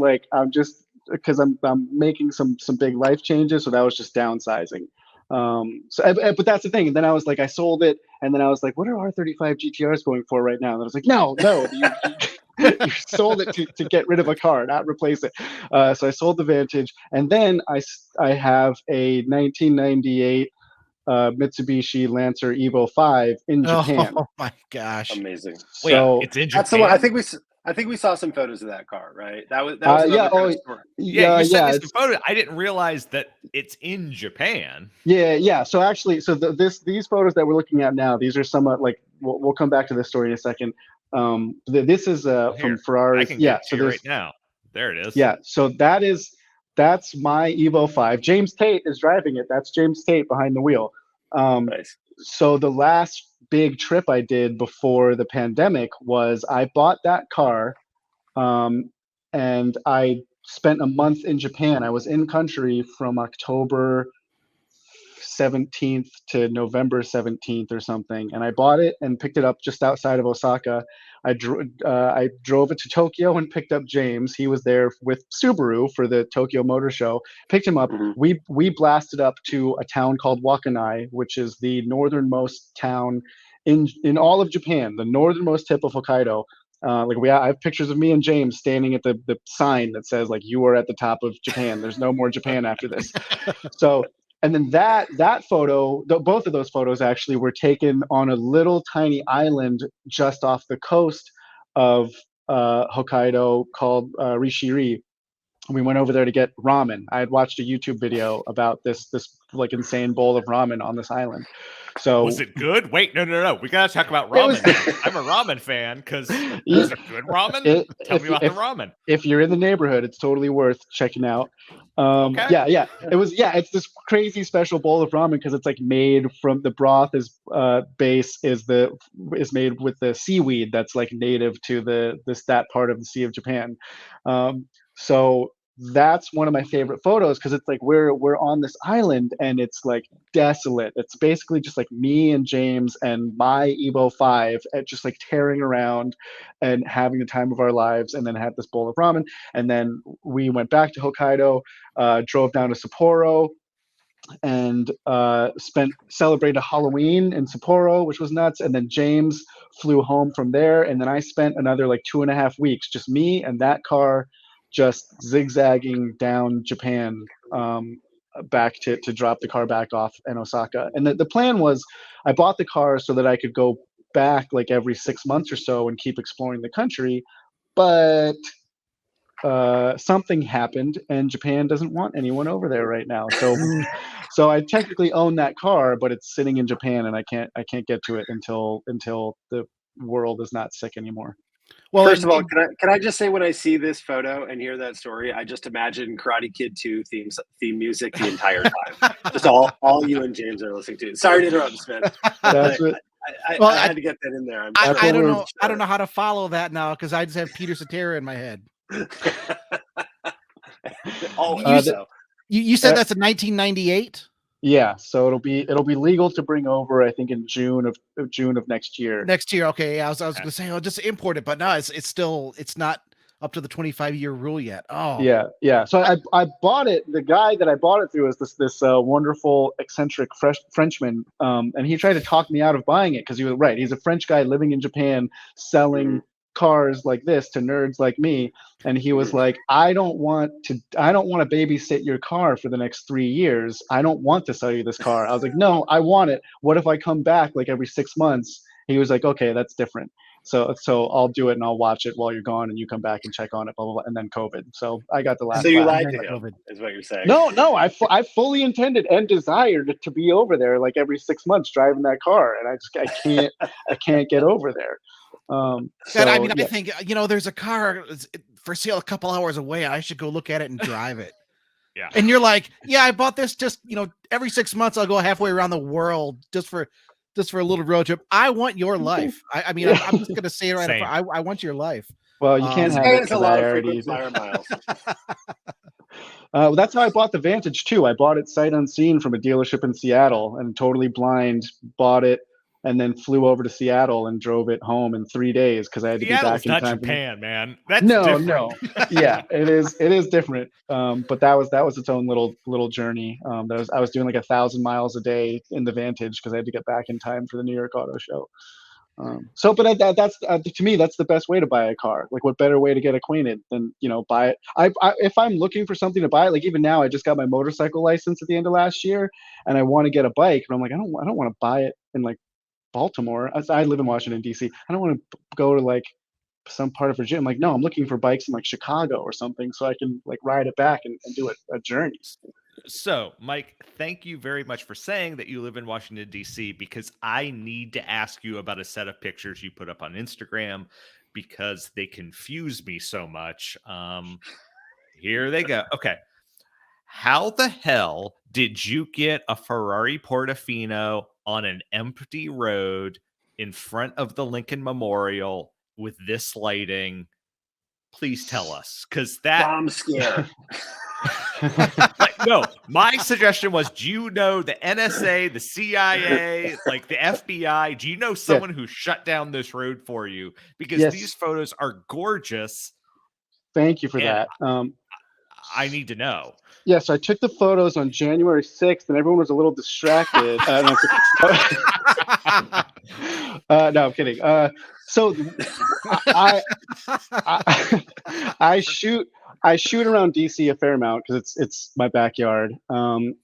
because I'm making some big life changes, so that was just downsizing. But that's the thing. And then I was like, I sold it, and then I was like, what are R35 GTRs going for right now? And I was like, no, you sold it to get rid of a car, not replace it. So I sold the Vantage, and then I have a 1998 Mitsubishi Lancer Evo 5 in Japan. Oh my gosh! Amazing. So it's in Japan. That's the one. I think we saw some photos of that car, right? That was story. You sent me some photos. I didn't realize that it's in Japan. Yeah. So actually, these photos that we're looking at now, these are somewhat like we'll come back to this story in a second. This is from Ferrari. I can get to right now. There it is. Yeah. So that's my Evo 5. James Tate is driving it. That's James Tate behind the wheel. Nice. So the last big trip I did before the pandemic was I bought that car, and I spent a month in Japan. I was in country from October 17th to November 17th or something, and I bought it and picked it up just outside of Osaka. I drove it to Tokyo and picked up James. He was there with Subaru for the Tokyo Motor Show. Picked him up. Mm-hmm. We blasted up to a town called Wakanai, which is the northernmost town in all of Japan, the northernmost tip of Hokkaido. I have pictures of me and James standing at the sign that says like you are at the top of Japan. There's no more Japan after this. So, and then that photo, both of those photos actually were taken on a little tiny island just off the coast of Hokkaido called Rishiri. We went over there to get ramen. I had watched a YouTube video about this like insane bowl of ramen on this island. So was it good? Wait, no. We gotta talk about ramen. I'm a ramen fan because is it good ramen? Tell me about the ramen. If you're in the neighborhood, it's totally worth checking out. Okay. Yeah. It's this crazy special bowl of ramen because it's like made from the broth is base is made with the seaweed that's like native to that part of the Sea of Japan. So that's one of my favorite photos because it's like we're on this island and it's like desolate. It's basically just like me and James and my Evo 5 at just like tearing around and having the time of our lives, and then had this bowl of ramen. And then we went back to Hokkaido, drove down to Sapporo, and celebrated Halloween in Sapporo, which was nuts. And then James flew home from there, and then I spent another like 2.5 weeks, just me and that car, just zigzagging down Japan, back to drop the car back off in Osaka. And the plan was, I bought the car so that I could go back like every 6 months or so and keep exploring the country, but something happened and Japan doesn't want anyone over there right now. So I technically own that car, but it's sitting in Japan and I can't get to it until the world is not sick anymore. Well, first of all, can I just say, when I see this photo and hear that story, I just imagine Karate Kid 2 theme music the entire time. Just all you and James are listening to. Sorry to interrupt, Smith. I had to get that in there. I don't know. I don't know how to follow that now because I just have Peter Cetera in my head. You said that's a 1998. Yeah, so it'll be legal to bring over, I think, in June of next year. Next year, okay. Yeah, I was going to say, I'll just import it, but no, it's not up to the 25-year rule yet. Oh, yeah. So I bought it. The guy that I bought it through is this wonderful eccentric Frenchman, and he tried to talk me out of buying it because he was right. He's a French guy living in Japan, selling cars like this to nerds like me, and he was like, I don't want to babysit your car for the next 3 years. I don't want to sell you this car. I was like, no, I want it. What if I come back like every 6 months? He was like, okay, that's different. So I'll do it and I'll watch it while you're gone, and you come back and check on it, blah blah blah. And then COVID. So I got the last. So you lied to him, is what you're saying? No, I fully intended and desired to be over there like every 6 months driving that car, and I can't get over there. I think, there's a car for sale a couple hours away. I should go look at it and drive it. Yeah. And you're like, yeah, I bought this just, every 6 months I'll go halfway around the world just for a little road trip. I want your life. I'm just going to say it right up. I want your life. Well, you can't have it. A lot of frequent flyer miles. That's how I bought the Vantage too. I bought it sight unseen from a dealership in Seattle, and totally blind bought it, and then flew over to Seattle and drove it home in 3 days because I had to be back in time. Not Japan, man. That's different. No. Yeah, it is different. But that was its own little journey. I was doing like 1,000 miles a day in the Vantage because I had to get back in time for the New York Auto Show. But that's to me, that's the best way to buy a car. Like, what better way to get acquainted than buy it? If I'm looking for something to buy, like even now, I just got my motorcycle license at the end of last year, and I want to get a bike, but I'm like, I don't want to buy it in like Baltimore. I live in Washington D.C. I don't want to go to like some part of Virginia. I'm like, no, I'm looking for bikes in like Chicago or something so I can like ride it back and do a journey. So, Mike, thank you very much for saying that you live in Washington, D.C., because I need to ask you about a set of pictures you put up on Instagram because they confuse me so much. Here they go. Okay. How the hell did you get a Ferrari Portofino on an empty road in front of the Lincoln Memorial with this lighting? Please tell us, because that bomb scare. No, my suggestion was, do you know the NSA, the CIA, like the FBI? Do you know someone who shut down this road for you? Because these photos are gorgeous. Thank you for that. I need to know. Yeah, so I took the photos on January 6th, and everyone was a little distracted. No, no, I'm kidding. So I, I I shoot around DC a fair amount because it's my backyard. And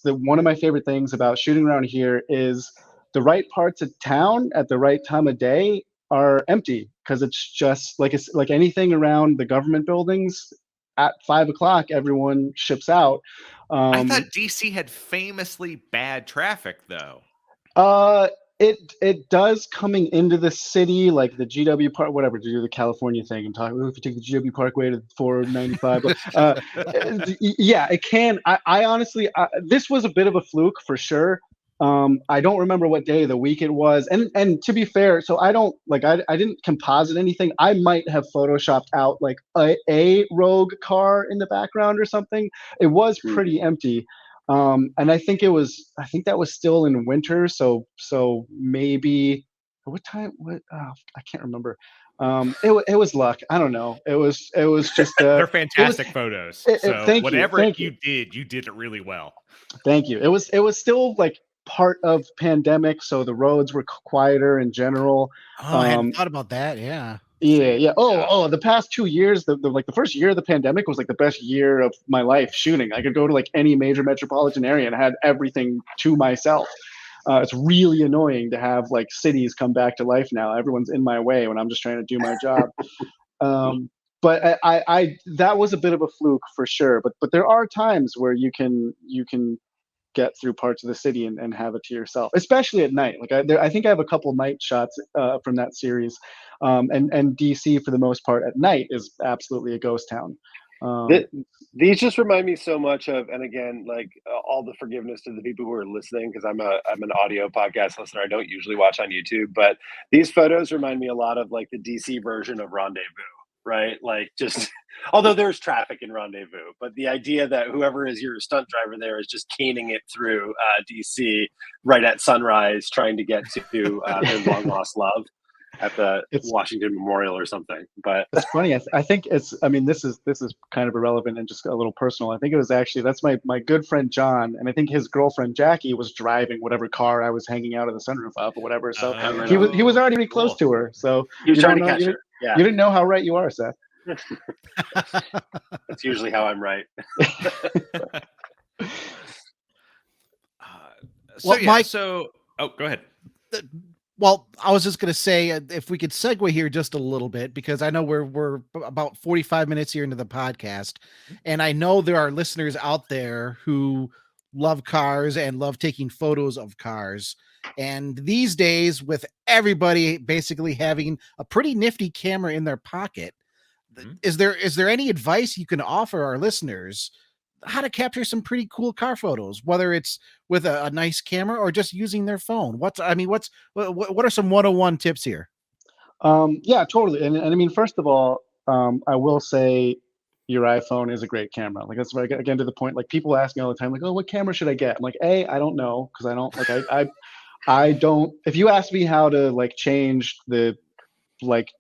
one of my favorite things about shooting around here is the right parts of town at the right time of day are empty because it's just like it's like anything around the government buildings at 5 o'clock, everyone ships out. I Um, thought DC had famously bad traffic, though. Uh, it does coming into the city, like the GW Park, whatever, to do the California thing and talk. "Oh, if you take the GW Parkway to 495, yeah, it can. I honestly, this was a bit of a fluke for sure. I don't remember what day of the week it was, and to be fair, so I don't like I didn't composite anything. I might have photoshopped out like a rogue car in the background or something. It was pretty empty. And I think that was still in winter, so maybe what time? What? Oh, I can't remember. It was luck. I don't know. It was just They're it was. fantastic photos. So Thank you, whatever thank you you, did it really well. thank you. It was still like part of pandemic, so the roads were quieter in general. Oh, I hadn't Um, thought about that. Yeah. Yeah, See, yeah. Oh, the past 2 years, like the first year of the pandemic was like the best year of my life shooting. I could go to like any major metropolitan area and I had everything to myself. It's really annoying to have like cities come back to life now. Everyone's in my way when I'm just trying to do my job. But that was a bit of a fluke for sure. But there are times where you can get through parts of the city and have it to yourself, especially at night. Like I think I have a couple night shots from that series, and DC for the most part at night is absolutely a ghost town. Um, These just remind me so much of, and again, like all the forgiveness to the people who are listening, because I'm an audio podcast listener. I don't usually watch on YouTube, but these photos remind me a lot of like the DC version of Rendezvous, right? Like just although there's traffic in Rendezvous, but the idea that whoever is your stunt driver there is just caning it through DC right at sunrise, trying to get to their long lost love at the it's Washington Memorial or something. But it's funny. I think it's. I mean, this is kind of irrelevant and just a little personal. I think it was actually that's my good friend John, and I think his girlfriend Jackie was driving whatever car I was hanging out of the sunroof of or whatever. So right he was already pretty close cool. to her. So he was you trying don't to know catch her. Yeah, you didn't know how right you are, Seth. that's usually how I'm right. So Well, yeah, Mike, so go ahead. well, I was just gonna say if we could segue here just a little bit because I know we're about 45 minutes here into the podcast, and I know there are listeners out there who love cars and love taking photos of cars. And these days, with everybody basically having a pretty nifty camera in their pocket, Mhm. is there any advice you can offer our listeners how to capture some pretty cool car photos, whether it's with a nice camera or just using their phone? What are some 101 tips here? Yeah, totally. And I mean, first of all, I will say your iPhone is a great camera. Like that's where I get again to the point. Like people ask me all the time, like, "Oh, what camera should I get?" I'm like, I don't know because I don't like I don't. If you ask me how to like change the like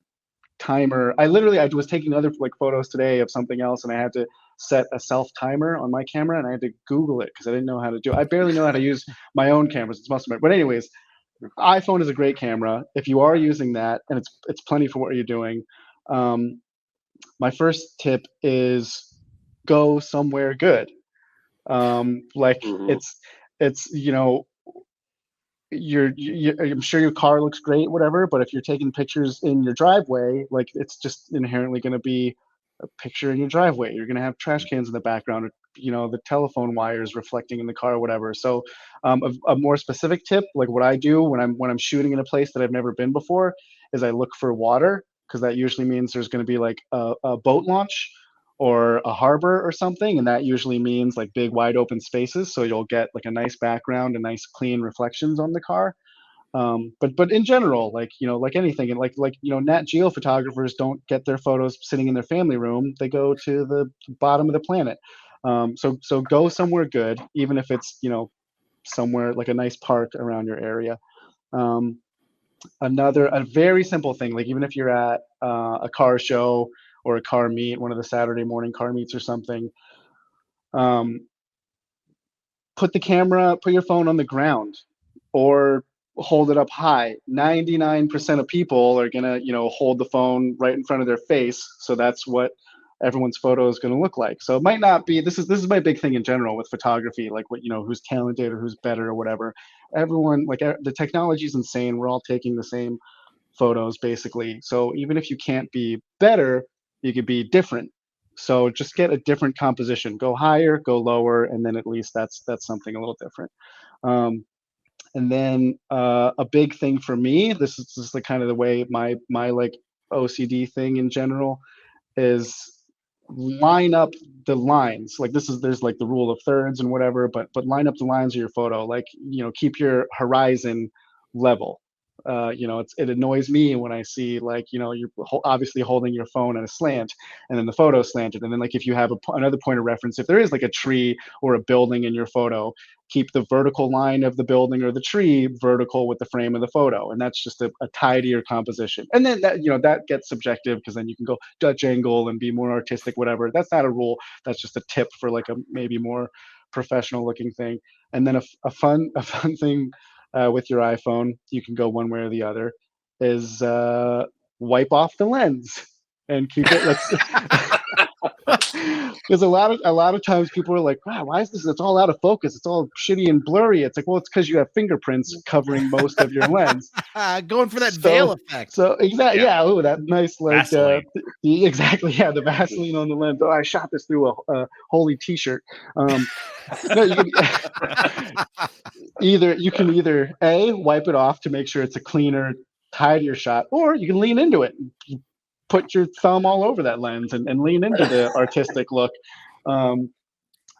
timer, I was taking other like photos today of something else, and I had to set a self timer on my camera, and I had to Google it because I didn't know how to do. I barely know how to use my own cameras. It's muscle memory. But anyways, iPhone is a great camera if you are using that, and it's plenty for what you're doing. My first tip is go somewhere good. Like Mhm. it's I'm sure your car looks great, whatever. But if you're taking pictures in your driveway, like it's just inherently going to be a picture in your driveway. You're going to have trash cans in the background, or the telephone wires reflecting in the car, whatever. So, a more specific tip, like what I do when I'm shooting in a place that I've never been before, is I look for water because that usually means there's going to be like a boat launch or a harbor or something, and that usually means like big wide open spaces. So you'll get like a nice background and nice clean reflections on the car. But in general, like like anything, and like Nat Geo photographers don't get their photos sitting in their family room. They go to the bottom of the planet. So go somewhere good, even if it's somewhere like a nice park around your area. A very simple thing, like even if you're at a car show or a car meet, one of the Saturday morning car meets or something. Um, put your phone on the ground or hold it up high. 99% of people are gonna, hold the phone right in front of their face. So that's what everyone's photo is going to look like. So it might not be, this is my big thing in general with photography, like what, who's talented or who's better or whatever. Everyone, like the technology is insane. We're all taking the same photos basically. So even if you can't be better, you could be different. So just get a different composition, go higher, go lower, and then at least that's something a little different. And then a big thing for me, this is just the kind of the way my like OCD thing in general is, line up the lines. Like there's like the rule of thirds and whatever, but line up the lines of your photo. Like, keep your horizon level. It annoys me when I see, like, you're obviously holding your phone at a slant and then the photo slanted. And then, like, if you have another point of reference, if there is like a tree or a building in your photo, keep the vertical line of the building or the tree vertical with the frame of the photo. And that's just a tidier composition. And then that gets subjective, because then you can go Dutch angle and be more artistic, whatever. That's not a rule. That's just a tip for like a maybe more professional looking thing. And then a fun thing with your iPhone, you can go one way or the other, is wipe off the lens and keep it. Because a lot of times people are like, wow, why is this? It's all out of focus. It's all shitty and blurry. It's like, well, it's because you have fingerprints covering most of your lens. Going for that veil effect. So exactly, yeah. Oh, that nice, like, exactly, yeah, the Vaseline on the lens. Oh, I shot this through a holy T-shirt. No, you can either A, wipe it off to make sure it's a cleaner, tidier shot, or you can lean into it. Put your thumb all over that lens and lean into the artistic look.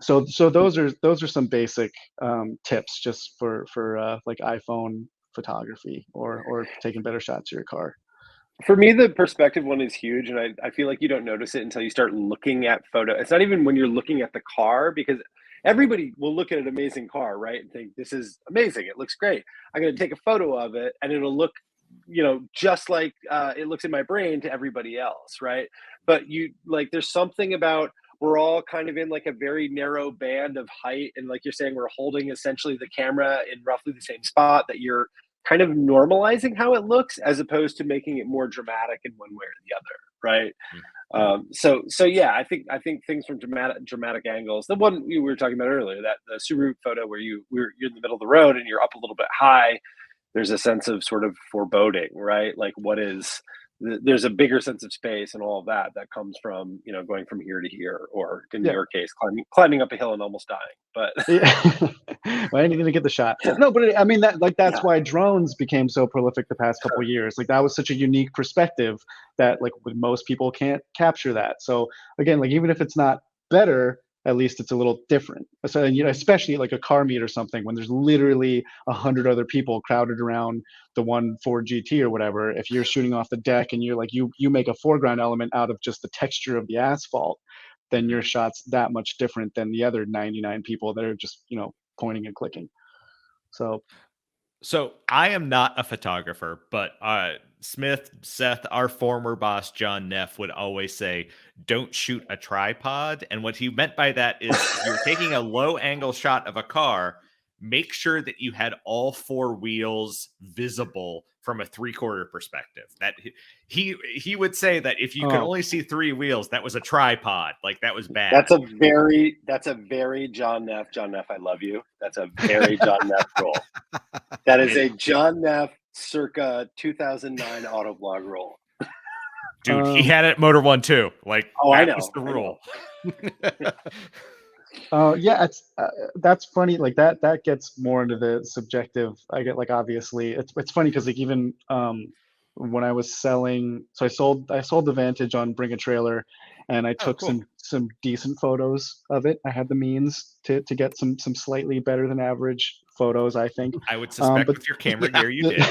So those are some basic tips just for like iPhone photography or taking better shots of your car. For me, the perspective one is huge, and I feel like you don't notice it until you start looking at photo. It's not even when you're looking at the car, because everybody will look at an amazing car, right, and think, this is amazing, it looks great. I'm going to take a photo of it, and it'll look, just like it looks in my brain to everybody else, right? But there's something about, we're all kind of in like a very narrow band of height, and like you're saying, we're holding essentially the camera in roughly the same spot, that you're kind of normalizing how it looks as opposed to making it more dramatic in one way or the other, right? So yeah, I think things from dramatic angles. The one we were talking about earlier, that the Subaru photo where you're in the middle of the road and you're up a little bit high, there's a sense of sort of foreboding, right? Like, there's a bigger sense of space and all of that comes from, going from here to here, or in your case, climbing up a hill and almost dying. But well, I didn't even get the shot. No, but I mean, that's why drones became so prolific the past couple of years. Like, that was such a unique perspective that, like, most people can't capture that. So again, like, even if it's not better, at least it's a little different. So, especially like a car meet or something, when there's literally 100 other people crowded around the one Ford GT or whatever. If you're shooting off the deck and you're like, you make a foreground element out of just the texture of the asphalt, then your shot's that much different than the other 99 people that are just, pointing and clicking. So I am not a photographer, but Seth, our former boss, John Neff, would always say, don't shoot a tripod. And what he meant by that is, if you're taking a low angle shot of a car, make sure that you had all four wheels visible from a 3/4 perspective. That he would say that if you could only see 3 wheels, that was a tripod. Like, that was bad. That's a very John Neff. John Neff, I love you. That's a very John Neff rule. That is a John Neff circa 2009 Autoblog rule. Dude, he had it at Motor One too. Like, I know. Was the rule. Yeah, it's that's funny. Like, that gets more into the subjective. I get, like, obviously it's funny because, like, even when I was selling, so I sold the Vantage on Bring a Trailer, and I took some decent photos of it. I had the means to get some slightly better than average photos, I think. I would suspect with your camera gear you did.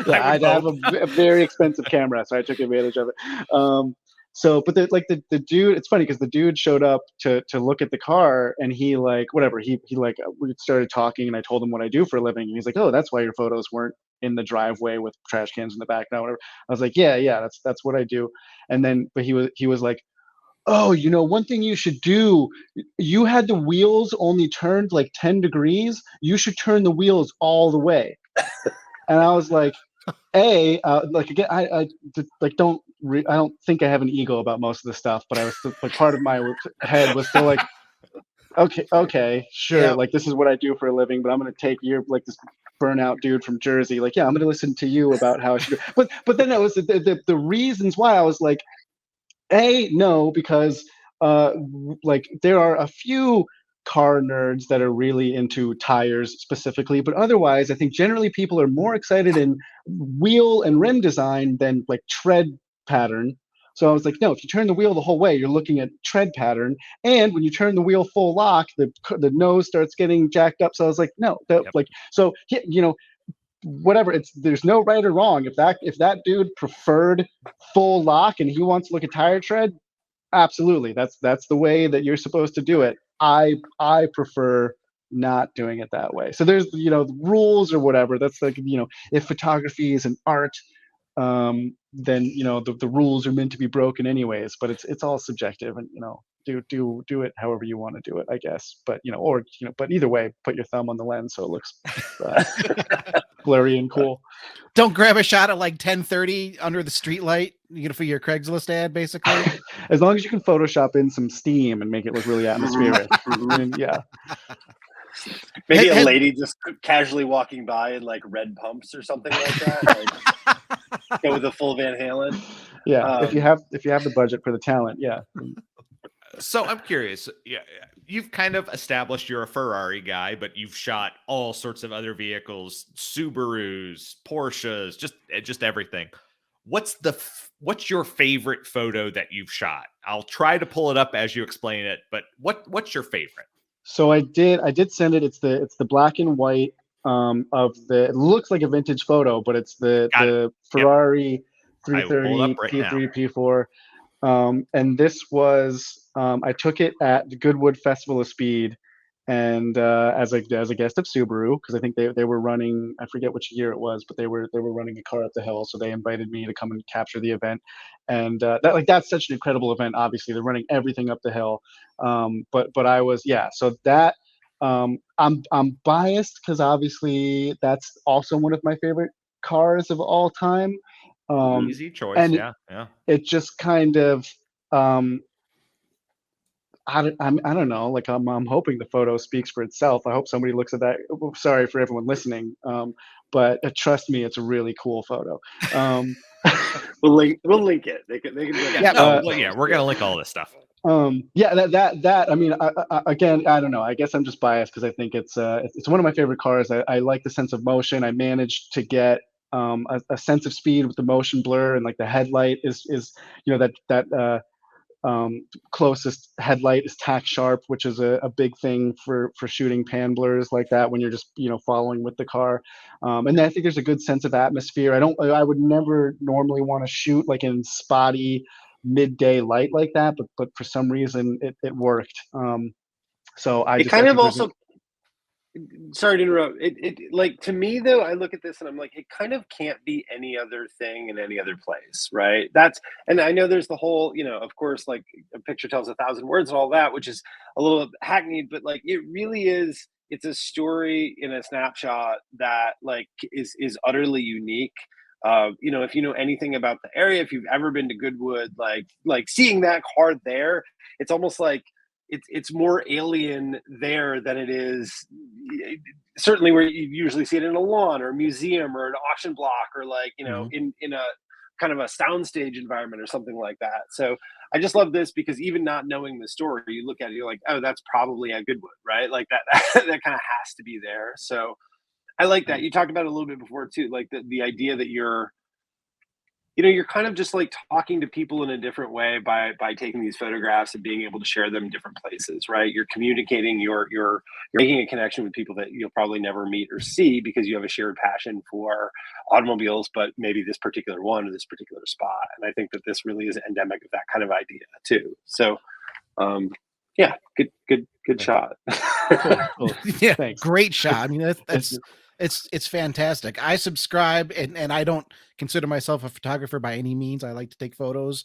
Yeah, I'd have a very expensive camera, so I took advantage of it. So, but the dude, it's funny because the dude showed up to look at the car, and he, like, whatever, he like, we started talking, and I told him what I do for a living, and he's like, oh, that's why your photos weren't in the driveway with trash cans in the back now, whatever. I was like, yeah, that's what I do. And then, but he was like, oh, one thing you should do, you had the wheels only turned like 10 degrees. You should turn the wheels all the way. And I was like, like again, I like I don't think I have an ego about most of the stuff, but I was still, like, part of my head was still like, okay, sure, Yep. like this is what I do for a living, but I'm gonna take your like this burnout dude from Jersey, like, yeah, I'm gonna listen to you about how I should do. But then it was the reasons why I was like, no, because like there are a few car nerds that are really into tires specifically, but otherwise, I think generally people are more excited in wheel and rim design than like tread pattern. So I was like, no, if you turn the wheel the whole way, you're looking at tread pattern, and when you turn the wheel full lock, the nose starts getting jacked up. So I was like, no, like so, whatever, there's no right or wrong. If that dude preferred full lock and he wants to look at tire tread, absolutely, that's the way that you're supposed to do it. I prefer not doing it that way. So there's rules or whatever. That's like, if photography is an art, then the rules are meant to be broken anyways, but it's all subjective, and do it however you want to do it, I guess. But but either way, put your thumb on the lens so it looks blurry and cool. Don't grab a shot at like 10:30 under the street light, for your Craigslist ad, basically. As long as you can Photoshop in some steam and make it look really atmospheric. Yeah. Maybe a lady just casually walking by in like red pumps or something like that. Like, go with a full Van Halen. Yeah, if you have the budget for the talent, yeah. So I'm curious. Yeah, you've kind of established you're a Ferrari guy, but you've shot all sorts of other vehicles, Subarus, Porsches, just everything. What's your favorite photo that you've shot? I'll try to pull it up as you explain it, but what's your favorite? So I did send it. It's the black and white it looks like a vintage photo, but it's the Ferrari 330 P3 P4. And this was I took it at the Goodwood Festival of Speed, and as a guest of Subaru, because I think they were running, I forget which year it was, but they were running a car up the hill, so they invited me to come and capture the event. And that's such an incredible event. Obviously, they're running everything up the hill. But I was, so that I'm biased because obviously that's also one of my favorite cars of all time. Easy choice, and yeah. It just kind of I don't know. Like I'm hoping the photo speaks for itself. I hope somebody looks at that. Sorry for everyone listening, but trust me, it's a really cool photo. We'll link it. They can. We're gonna link all this stuff. That. I mean, again, I don't know. I guess I'm just biased because I think it's one of my favorite cars. I like the sense of motion. I managed to get a sense of speed with the motion blur, and like the headlight is that closest headlight is tack sharp, which is a big thing for shooting pan blurs like that when you're just following with the car. And I think there's a good sense of atmosphere. I would never normally want to shoot like in spotty midday light like that, but for some reason it worked. So I just kind of also. Sorry to interrupt. It like, to me though, I look at this and I'm like, it kind of can't be any other thing in any other place, right? And I know there's the whole, of course, like a picture tells 1,000 words and all that, which is a little hackneyed, but like it really is. It's a story in a snapshot that like is utterly unique. If you know anything about the area, if you've ever been to Goodwood, like seeing that car there, it's almost like it's more alien there than it is certainly where you usually see it in a lawn or a museum or an auction block or like in a kind of a soundstage environment or something like that. So I just love this because even not knowing the story, you look at it, you're like, oh, that's probably at Goodwood, right? Like that that kind of has to be there. So I like that. You talked about it a little bit before too, like the idea that you're kind of just like talking to people in a different way by taking these photographs and being able to share them in different places, right? You're communicating, you're making a connection with people that you'll probably never meet or see because you have a shared passion for automobiles, but maybe this particular one or this particular spot. And I think that this really is endemic of that kind of idea too. So, good shot. Cool. Yeah, Thanks. great shot. I mean, that's It's fantastic. I subscribe, and I don't consider myself a photographer by any means. I like to take photos.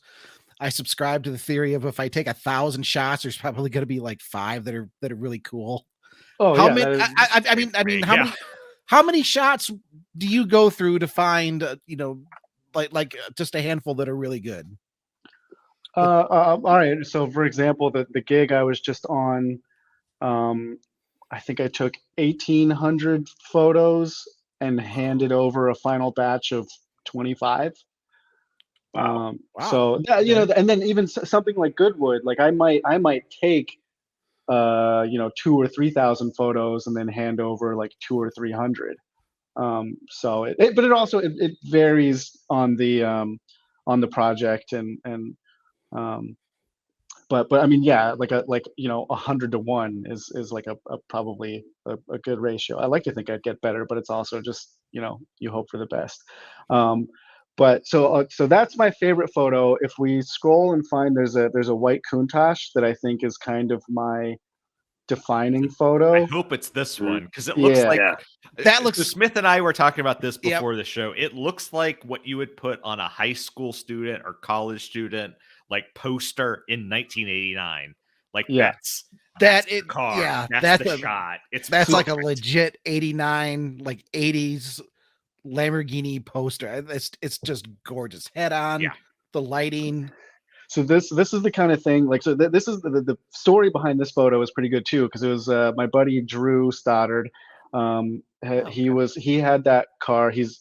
I subscribe to the theory of if I take 1,000 shots, there's probably going to be like 5 that are really cool. Oh How yeah, many? that is. I mean, Yeah. how many shots do you go through to find, like just a handful that are really good? All right. So for example, the gig I was just on, I think I took 1,800 photos and handed over a final batch of 25. Wow. So Wow. that, Okay. and then even something like Goodwood, like I might take 2 or 3,000 photos and then hand over like 2 or 300. So but it also it varies on the project um, but I mean, yeah, like 100 to 1 is like a probably a good ratio. I like to think I'd get better, but it's also just you hope for the best. Um, but so that's my favorite photo. If we scroll and find there's a white Countach that I think is kind of my defining I photo. hope it's this one because it looks Yeah. like Yeah. That so looks. Smith and I were talking about this Yep. before the show. It looks like what you would put on a high school student or college student like poster in 1989. Like Yeah. that's That the it. car. Yeah. That's the shot. It's That's like a perfect. legit 89, like 80s Lamborghini poster. It's just gorgeous. Head on, Yeah. the lighting. So this is the kind of thing like this is the story behind this photo is pretty good too because it was my buddy Drew Stoddard. He had that car. He's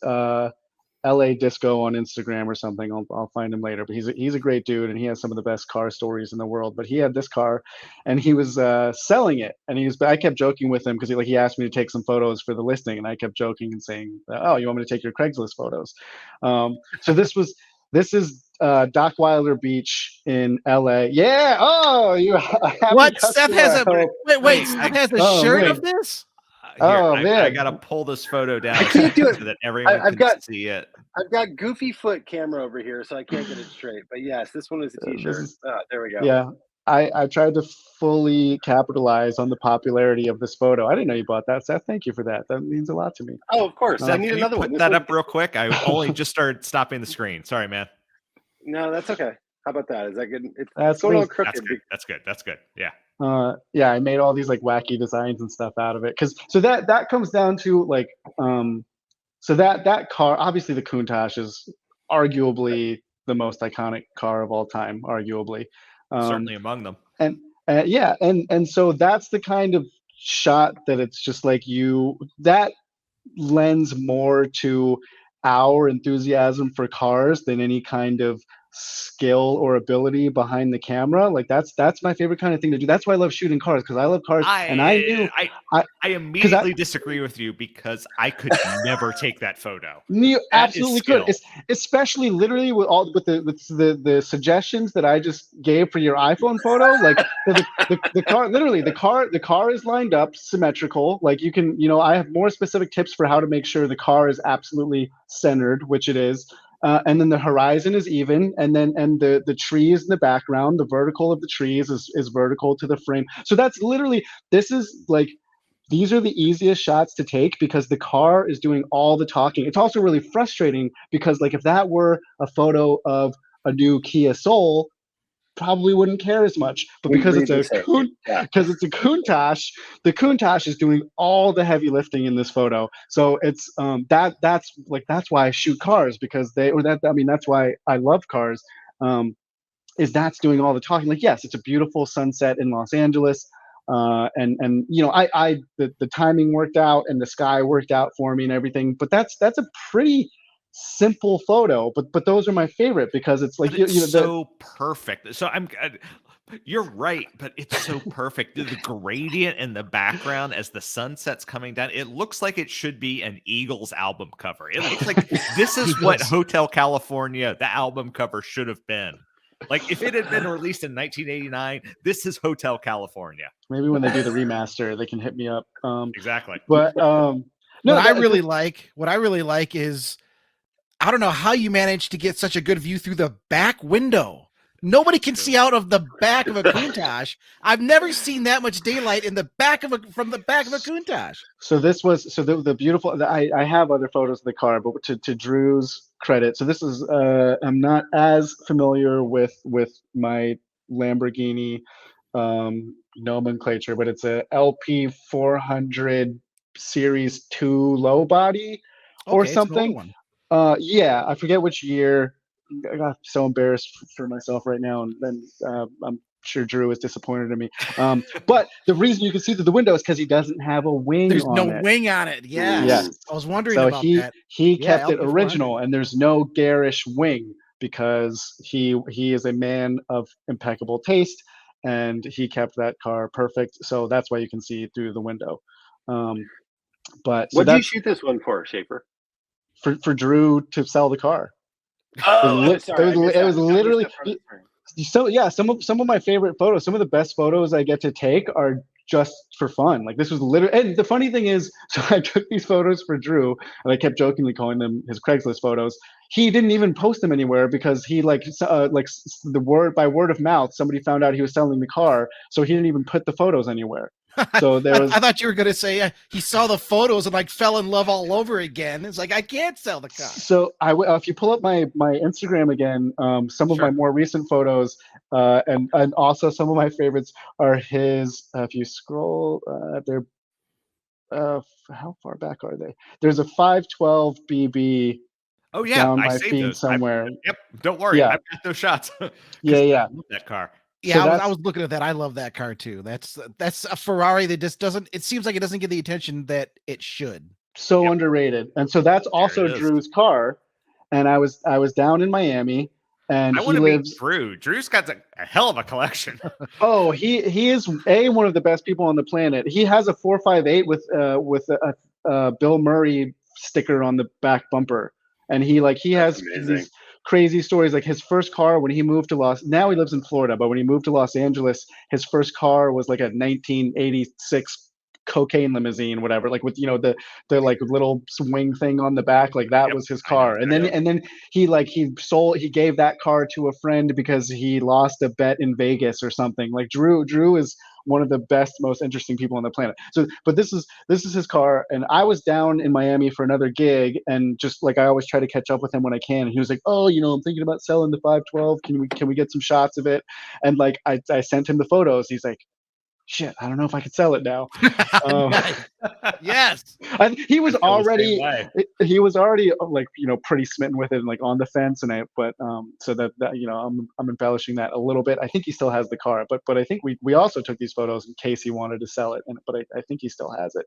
LA Disco on Instagram or something. I'll find him later. But he's a great dude and he has some of the best car stories in the world. But he had this car, and he was selling it. And I kept joking with him because he asked me to take some photos for the listing, and I kept joking and saying, "Oh, you want me to take your Craigslist photos?" So this is Dockweiler Beach in LA. Yeah. Oh, you a happy What? Seth customer, has I a hope. wait. Seth has a Oh shirt man. of this. Here, Oh I man. gotta pull this photo down I can't do it. so that everyone I've can got see it. I've got goofy foot camera over here, so I can't get it straight. But yes, this one is a This T-shirt. is There we go. Yeah, I tried to fully capitalize on the popularity of this photo. I didn't know you bought that, Seth. Thank you for that. That means a lot to me. Oh, of course. I Seth, need can you another one. put This that one. up real quick? I only just started stopping the screen. Sorry, man. No, that's okay. How about that? Is that good? It's That's going me. all crooked. That's good. That's good. Yeah. Yeah, I made all these like wacky designs and stuff out of it. So that comes down to like so that car, obviously the Countach is arguably the most iconic car of all time, arguably. Certainly among them. And yeah, and so that's the kind of shot that it's just like that lends more to our enthusiasm for cars than any kind of skill or ability behind the camera. Like that's my favorite kind of thing to do. That's why I love shooting cars, because I love cars. And I knew I immediately disagree with you because I could never take that photo. You That is absolutely skill. could, especially literally with the suggestions that I just gave for your iPhone photo. Like the car, literally the car is lined up symmetrical. Like you can, I have more specific tips for how to make sure the car is absolutely centered, which it is. And then the horizon is even, and the trees in the background, the vertical of the trees is vertical to the frame. So that's literally, this is like, these are the easiest shots to take because the car is doing all the talking. It's also really frustrating because like if that were a photo of a new Kia Soul, probably wouldn't care as much. But because it's a Countach, the Countach is doing all the heavy lifting in this photo. So it's that's why I shoot cars, because that's why I love cars. Is that's doing all the talking. Like, yes, it's a beautiful sunset in Los Angeles. And the timing worked out and the sky worked out for me and everything. But that's a pretty simple photo. But those are my favorite because it's like so perfect. So you're right, but it's so perfect. The gradient in the background as the sunset's coming down, it looks like it should be an Eagles album cover. It looks like this is what Hotel California, the album cover, should have been. Like if it had been released in 1989, this is Hotel California. Maybe when they do the remaster, they can hit me up. Exactly. But what I really like is, I don't know how you managed to get such a good view through the back window. Nobody can see out of the back of a Countach. I've never seen that much daylight in the back of from the back of a Countach. So this was the beautiful. I have other photos of the car, but to Drew's credit, so this is I'm not as familiar with my Lamborghini nomenclature, but it's a LP 400 Series 2 low body or Okay, it's an older something. one. Yeah, I forget which year. I got so embarrassed for myself right now, and then I'm sure Drew is disappointed in me. But the reason you can see through the window is because he doesn't have a wing There's on no it. wing on it. Yes. Yes. I was wondering So about that. he Yeah, kept it LP400. original, and there's no garish wing because he is a man of impeccable taste, and he kept that car perfect. So that's why you can see through the window. But so What did you that's shoot this one for, Schaefer? for Drew to sell the car. Oh, sorry, I missed It that. was I missed literally that part of the story. so yeah. Some of my favorite photos, some of the best photos I get to take are just for fun. Like this was literally, and the funny thing is, so I took these photos for Drew, and I kept jokingly calling them his Craigslist photos. He didn't even post them anywhere because he the word of mouth, somebody found out he was selling the car, so he didn't even put the photos anywhere. So there was. I thought you were going to say he saw the photos and like fell in love all over again. It's like, I can't sell the car. So if you pull up my Instagram again, some of my more recent photos, and also some of my favorites are his. If you scroll, they're how far back are they? There's a 512 BB. Oh yeah, down I my saved feed those. somewhere. Yep, don't worry, Yeah. I've got those shots. Yeah. I love that car. Yeah, So I was looking at that. I love that car too. That's a Ferrari that just doesn't. It seems like it doesn't get the attention that it should. So Yep. underrated. And so that's also it is. Drew's car. And I was down in Miami, and I he want to meet lives. Drew. Drew's got a hell of a collection. Oh, he is one of the best people on the planet. He has a 458 with a Bill Murray sticker on the back bumper, and he has amazing. these crazy stories. Like his first car when he moved to now he lives in Florida, but when he moved to Los Angeles, his first car was like a 1986 cocaine limousine, whatever, like with the like little swing thing on the back, like that Yep, was his I know car. And then he gave that car to a friend because he lost a bet in Vegas or something. Like Drew is one of the best, most interesting people on the planet. So, but this is his car, and I was down in Miami for another gig, and just like I always try to catch up with him when I can. And he was like, "Oh, I'm thinking about selling the 512. Can we get some shots of it?" And like I sent him the photos. He's like, "Shit, I don't know if I could sell it now." Yes. He was already like pretty smitten with it and like on the fence, and so that I'm embellishing that a little bit. I think he still has the car, but I think we also took these photos in case he wanted to sell it, but I think he still has it.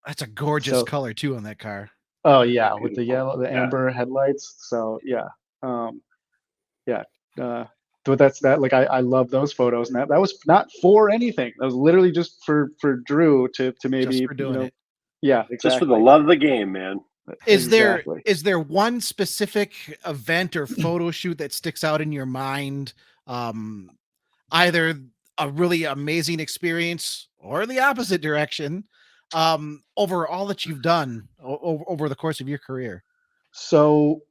That's a gorgeous color too on that car. Oh yeah, with the amber headlights. So yeah. But that's that. Like I love those photos, and that was not for anything. That was literally just for Drew to maybe Just for doing it. Yeah, exactly. Just for the love of the game, man. Is there one specific event or photo shoot that sticks out in your mind? Either a really amazing experience or the opposite direction, over all that you've done over the course of your career? So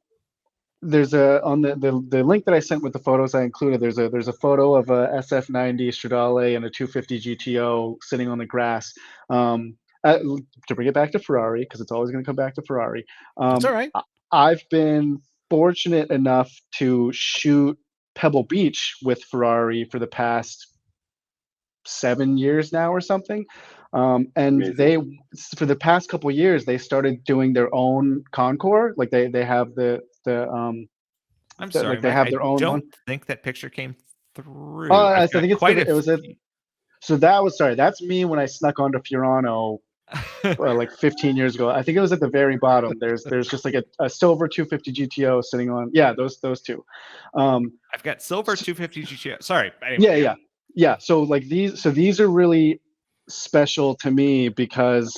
there's on the link that I sent with the photos I included, there's a photo of a SF90 Stradale and a 250 GTO sitting on the grass. To bring it back to Ferrari, because it's always going to come back to Ferrari. That's all right. I've been fortunate enough to shoot Pebble Beach with Ferrari for the past 7 years now or something. And Amazing. for the past couple of years, they started doing their own Concours. Like they have I'm sorry, like they have their own don't one. think that picture came through. I think so that's me when I snuck onto Fiorano like 15 years ago. I think it was at the very bottom. There's just like a silver 250 GTO sitting on. Yeah, those two. I've got silver 250 GTO. Sorry. Yeah. So like these are really special to me because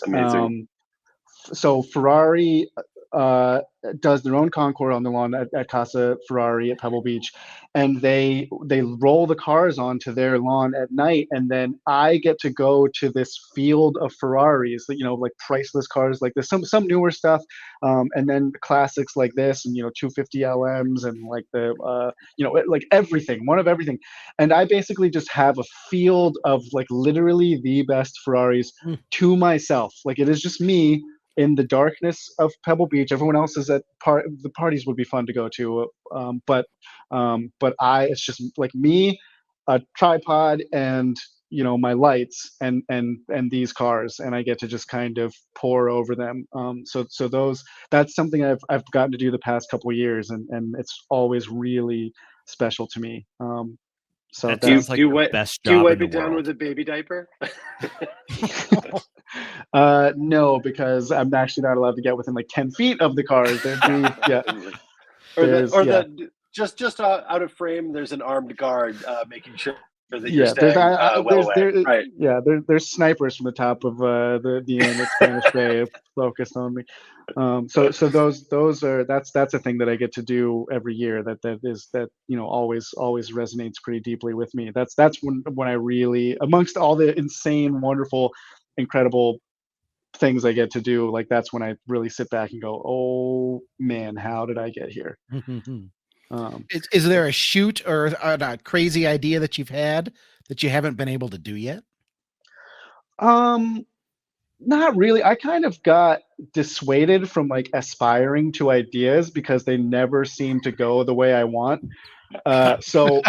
so Ferrari does their own concours on the lawn at Casa Ferrari at Pebble Beach, and they roll the cars onto their lawn at night, and then I get to go to this field of Ferraris, like priceless cars like this, some newer stuff, and then classics like this, and 250 LMs, and like the like everything, one of everything, and I basically just have a field of like literally the best Ferraris to myself. Like it is just me in the darkness of Pebble Beach. Everyone else is at the parties would be fun to go to, but it's just like me, a tripod, and my lights, and these cars, and I get to just kind of pour over them. So that's something I've gotten to do the past couple of years, and it's always really special to me. So that that's sounds like the best job do you wipe in the it down world. with a baby diaper? No, because I'm actually not allowed to get within like 10 feet of the cars. There'd be Just out of frame. There's an armed guard making sure that you're yeah. staying well away. Right. Yeah, there's snipers from the top of the inn at Spanish Bay focused on me. So those are that's a thing that I get to do every year. That always resonates pretty deeply with me. That's when I really, amongst all the insane, wonderful, incredible things I get to do, like that's when I really sit back and go, oh man, how did I get here? Is there a shoot or a crazy idea that you've had that you haven't been able to do yet? Not really. I kind of got dissuaded from like aspiring to ideas because they never seem to go the way I want. So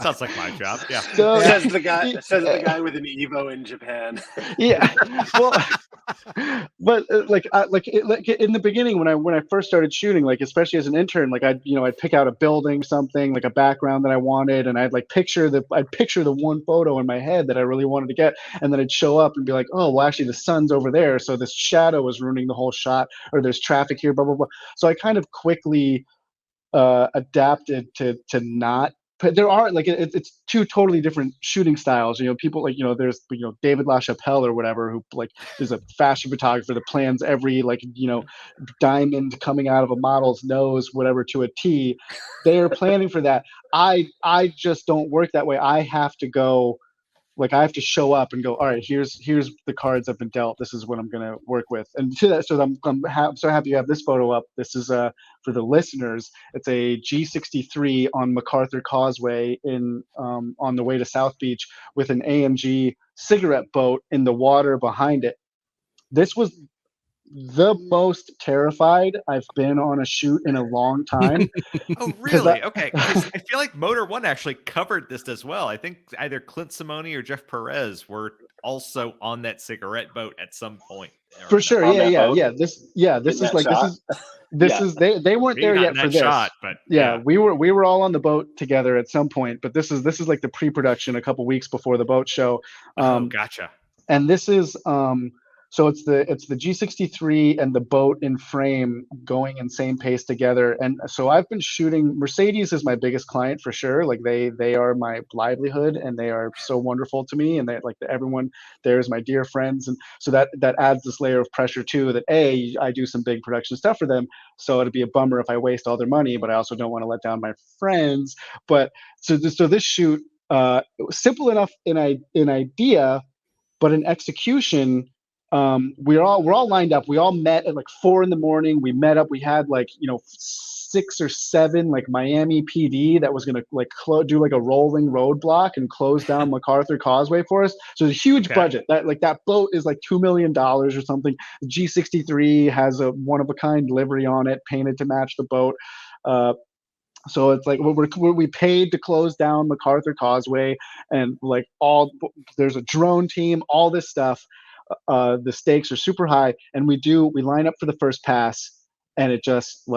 sounds like my job. Yeah. Says the guy with an Evo in Japan. Yeah. Well, but like in the beginning when I first started shooting, like especially as an intern, like I'd pick out a building, something like a background that I wanted, and I'd picture the one photo in my head that I really wanted to get, and then I'd show up and be like, oh well, actually the sun's over there, so this shadow is ruining the whole shot, or there's traffic here, blah blah blah. So I kind of quickly adapted to not. But there are like it's two totally different shooting styles. People like there's David LaChapelle or whatever, who like is a fashion photographer that plans every diamond coming out of a model's nose, whatever, to a T. They are planning for that. I just don't work that way. I have to go. Like I have to show up and go, all right, here's the cards I've been dealt. This is what I'm going to work with. And to that, so I'm so happy you have this photo up. This is for the listeners. It's a G63 on MacArthur Causeway on the way to South Beach with an AMG cigarette boat in the water behind it. This was the most terrified I've been on a shoot in a long time. Oh, really? Okay. I feel like Motor One actually covered this as well. I think either Clint Simone or Jeff Perez were also on that cigarette boat at some point. For sure. Yeah. This is like shot. This is they weren't there yet for this shot, but we were all on the boat together at some point, but this is like the pre-production a couple weeks before the boat show. Gotcha. And this is so it's the G63 and the boat in frame going in same pace together. And so I've been shooting. Mercedes is my biggest client for sure. Like they are my livelihood, and they are so wonderful to me. And they like everyone there is my dear friends. And so that adds this layer of pressure too, that I do some big production stuff for them. So it'd be a bummer if I waste all their money, but I also don't want to let down my friends. But so this shoot, it was simple enough in idea, but in execution, we're all lined up. We all met at like 4 a.m. We met up. We had 6 or 7 like Miami PD that was gonna do like a rolling roadblock and close down MacArthur Causeway for us. So it's a huge budget. That boat is like $2 million or something. The G63 has a one of a kind livery on it, painted to match the boat. So it's like we paid to close down MacArthur Causeway, and there's a drone team, all this stuff. The stakes are super high, and we line up for the first pass, and it just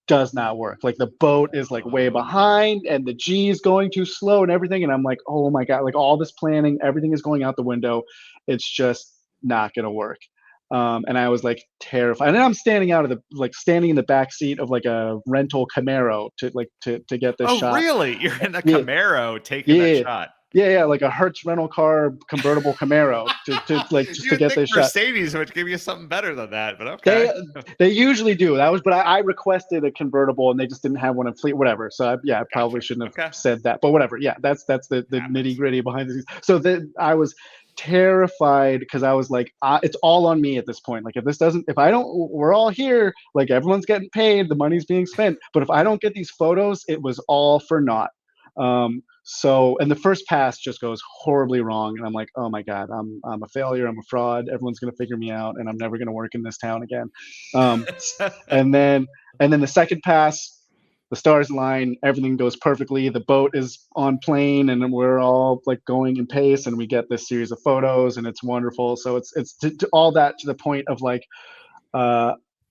does not work. Like the boat is way behind, and the G is going too slow and everything. And I'm like, oh my God, all this planning, everything is going out the window. It's just not going to work. And I was terrified. And then I'm standing in the back seat of a rental Camaro to get this shot. Oh, really? You're in a Camaro taking that shot. Yeah, like a Hertz rental car convertible Camaro to like just to get this shot. Mercedes would give you something better than that, but okay. They usually do. But I requested a convertible and they just didn't have one in fleet, whatever. So I probably shouldn't have said that, but whatever. Yeah, that's the nitty gritty behind the scenes. So I was terrified because I was like, it's all on me at this point. Like we're all here, like everyone's getting paid, the money's being spent. But if I don't get these photos, it was all for naught. So, and the first pass just goes horribly wrong. And I'm like, oh my God, I'm a failure. I'm a fraud. Everyone's going to figure me out and I'm never going to work in this town again. And then the second pass, the stars align, everything goes perfectly. The boat is on plane and we're all like going in pace and we get this series of photos and it's wonderful. So it's all that to the point of like,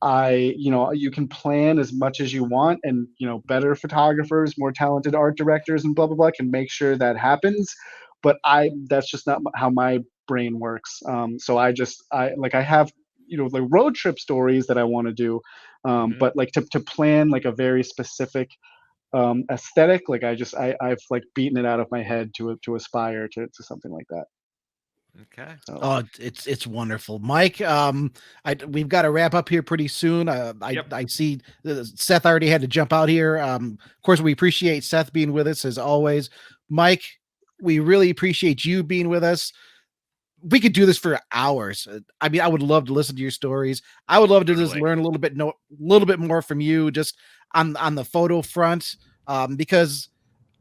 you can plan as much as you want and, better photographers, more talented art directors and blah, blah, blah can make sure that happens. But that's just not how my brain works. So I have, like road trip stories that I want to do. But like to plan like a very specific aesthetic, like I've like beaten it out of my head to aspire to something like that. Okay. Oh, it's wonderful, Mike. We've got to wrap up here pretty soon. I see Seth already had to jump out here. Of course, we appreciate Seth being with us as always. Mike, we really appreciate you being with us. We could do this for hours. I mean, I would love to listen to your stories. I would love to just learn a little bit more from you, just on the photo front, because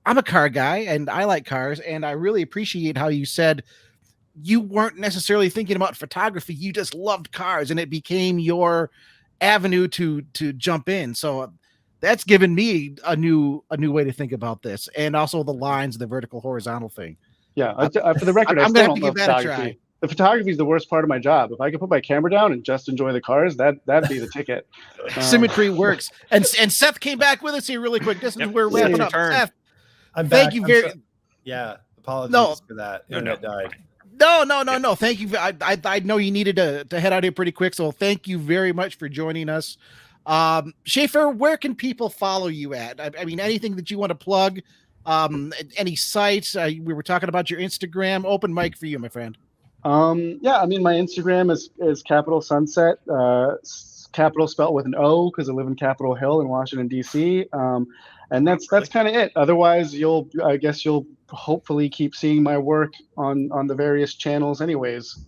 I'm a car guy and I like cars, and I really appreciate how you said you weren't necessarily thinking about photography. You just loved cars and it became your avenue to jump in. So that's given me a new way to think about this. And also the lines, the vertical, horizontal thing. Yeah. For the record, I'm going to have to give that a try. The photography is the worst part of my job. If I could put my camera down and just enjoy the cars, that'd be the ticket. Symmetry works. And Seth came back with us here really quick. This is where we're wrapping up. Seth, thank you very Yeah. Apologies for that. Internet died. No. Thank you. I know you needed to head out here pretty quick, so thank you very much for joining us. Shaffer, where can people follow you at? I mean, anything that you want to plug, any sites? We were talking about your Instagram. Open mic for you, my friend. Yeah, I mean, my Instagram is Capital Sunset, capital spelled with an O because I live in Capitol Hill in Washington, D.C. And that's kind of it. Otherwise, you'll hopefully keep seeing my work on the various channels anyways.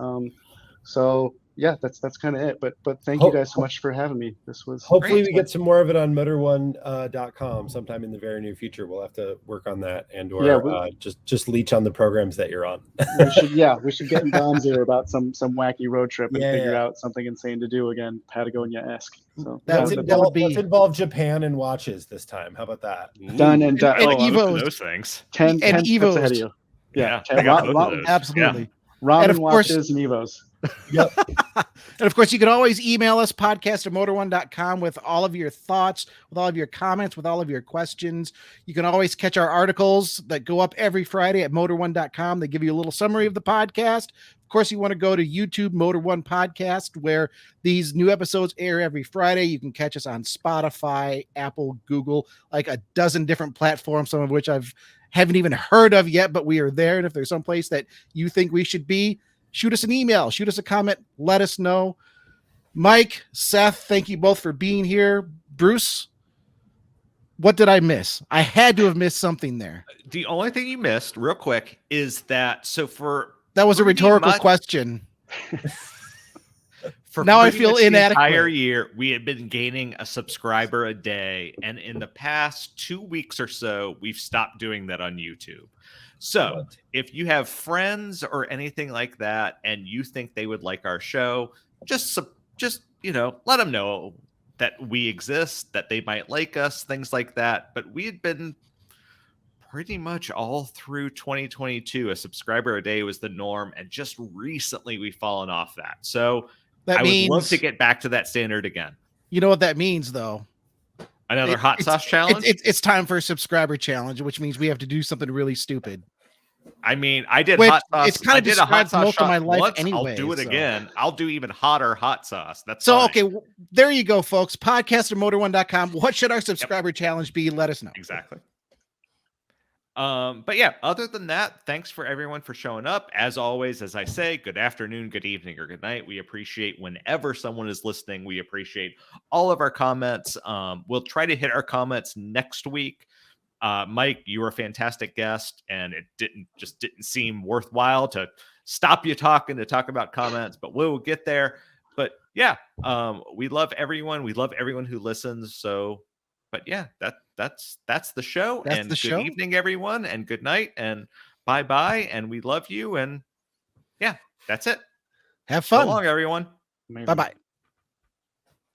So yeah, that's kind of it. But thank you guys so much for having me. This was hopefully we get some more of it on motor1.com sometime in the very near future. We'll have to work on that just leech on the programs that you're on. we should get in Dom's ear about some wacky road trip and figure out something insane to do again, Patagonia-esque. So let's involve Japan and watches this time. How about that? Done and done. And Evos. Those things. 10 Evos ahead of you. Yeah, I got both of those. Absolutely. Yeah. Ramen watches and Evos. Yep. And of course, you can always email us, podcast@motor1.com, with all of your thoughts, with all of your comments, with all of your questions. You can always catch our articles that go up every Friday at motor1.com. They give you a little summary of the podcast. Of course, you want to go to YouTube, Motor1 Podcast, where these new episodes air every Friday. You can catch us on Spotify, Apple, Google, like a dozen different platforms, some of which haven't even heard of yet, but we are there. And if there's some place that you think we should be, shoot us an email, shoot us a comment, let us know. Mike, Seth, thank you both for being here. Bruce, what did I miss? I had to have missed something there. The only thing you missed, real quick, is that that was a rhetorical question. Now I feel inadequate. The entire year, we had been gaining a subscriber a day, and in the past 2 weeks or so, we've stopped doing that on YouTube. So if you have friends or anything like that, and you think they would like our show, just let them know that we exist, that they might like us, things like that. But we had been pretty much all through 2022, a subscriber a day was the norm, and just recently we've fallen off that. So I would love to get back to that standard again. You know what that means, though? Another hot sauce challenge? It's time for a subscriber challenge, which means we have to do something really stupid. I mean, I did hot sauce. It's kind of describes most of my life once. anyway. I'll do it again. I'll do even hotter hot sauce. That's so fine. Okay. There you go, folks. Podcast@motor1.com. What should our subscriber challenge be? Let us know. Exactly. But yeah, other than that, thanks for everyone for showing up. As always, as I say, good afternoon, good evening, or good night. We appreciate whenever someone is listening. We appreciate all of our comments. We'll try to hit our comments next week. Mike, you were a fantastic guest, and it didn't seem worthwhile to stop you talking to talk about comments, but we'll get there. But yeah, we love everyone. We love everyone who listens. So, but yeah, that's the show. That's and the show. Good evening, everyone, and good night, and bye, and we love you. And yeah, that's it. Have fun. So long, everyone. Bye-bye.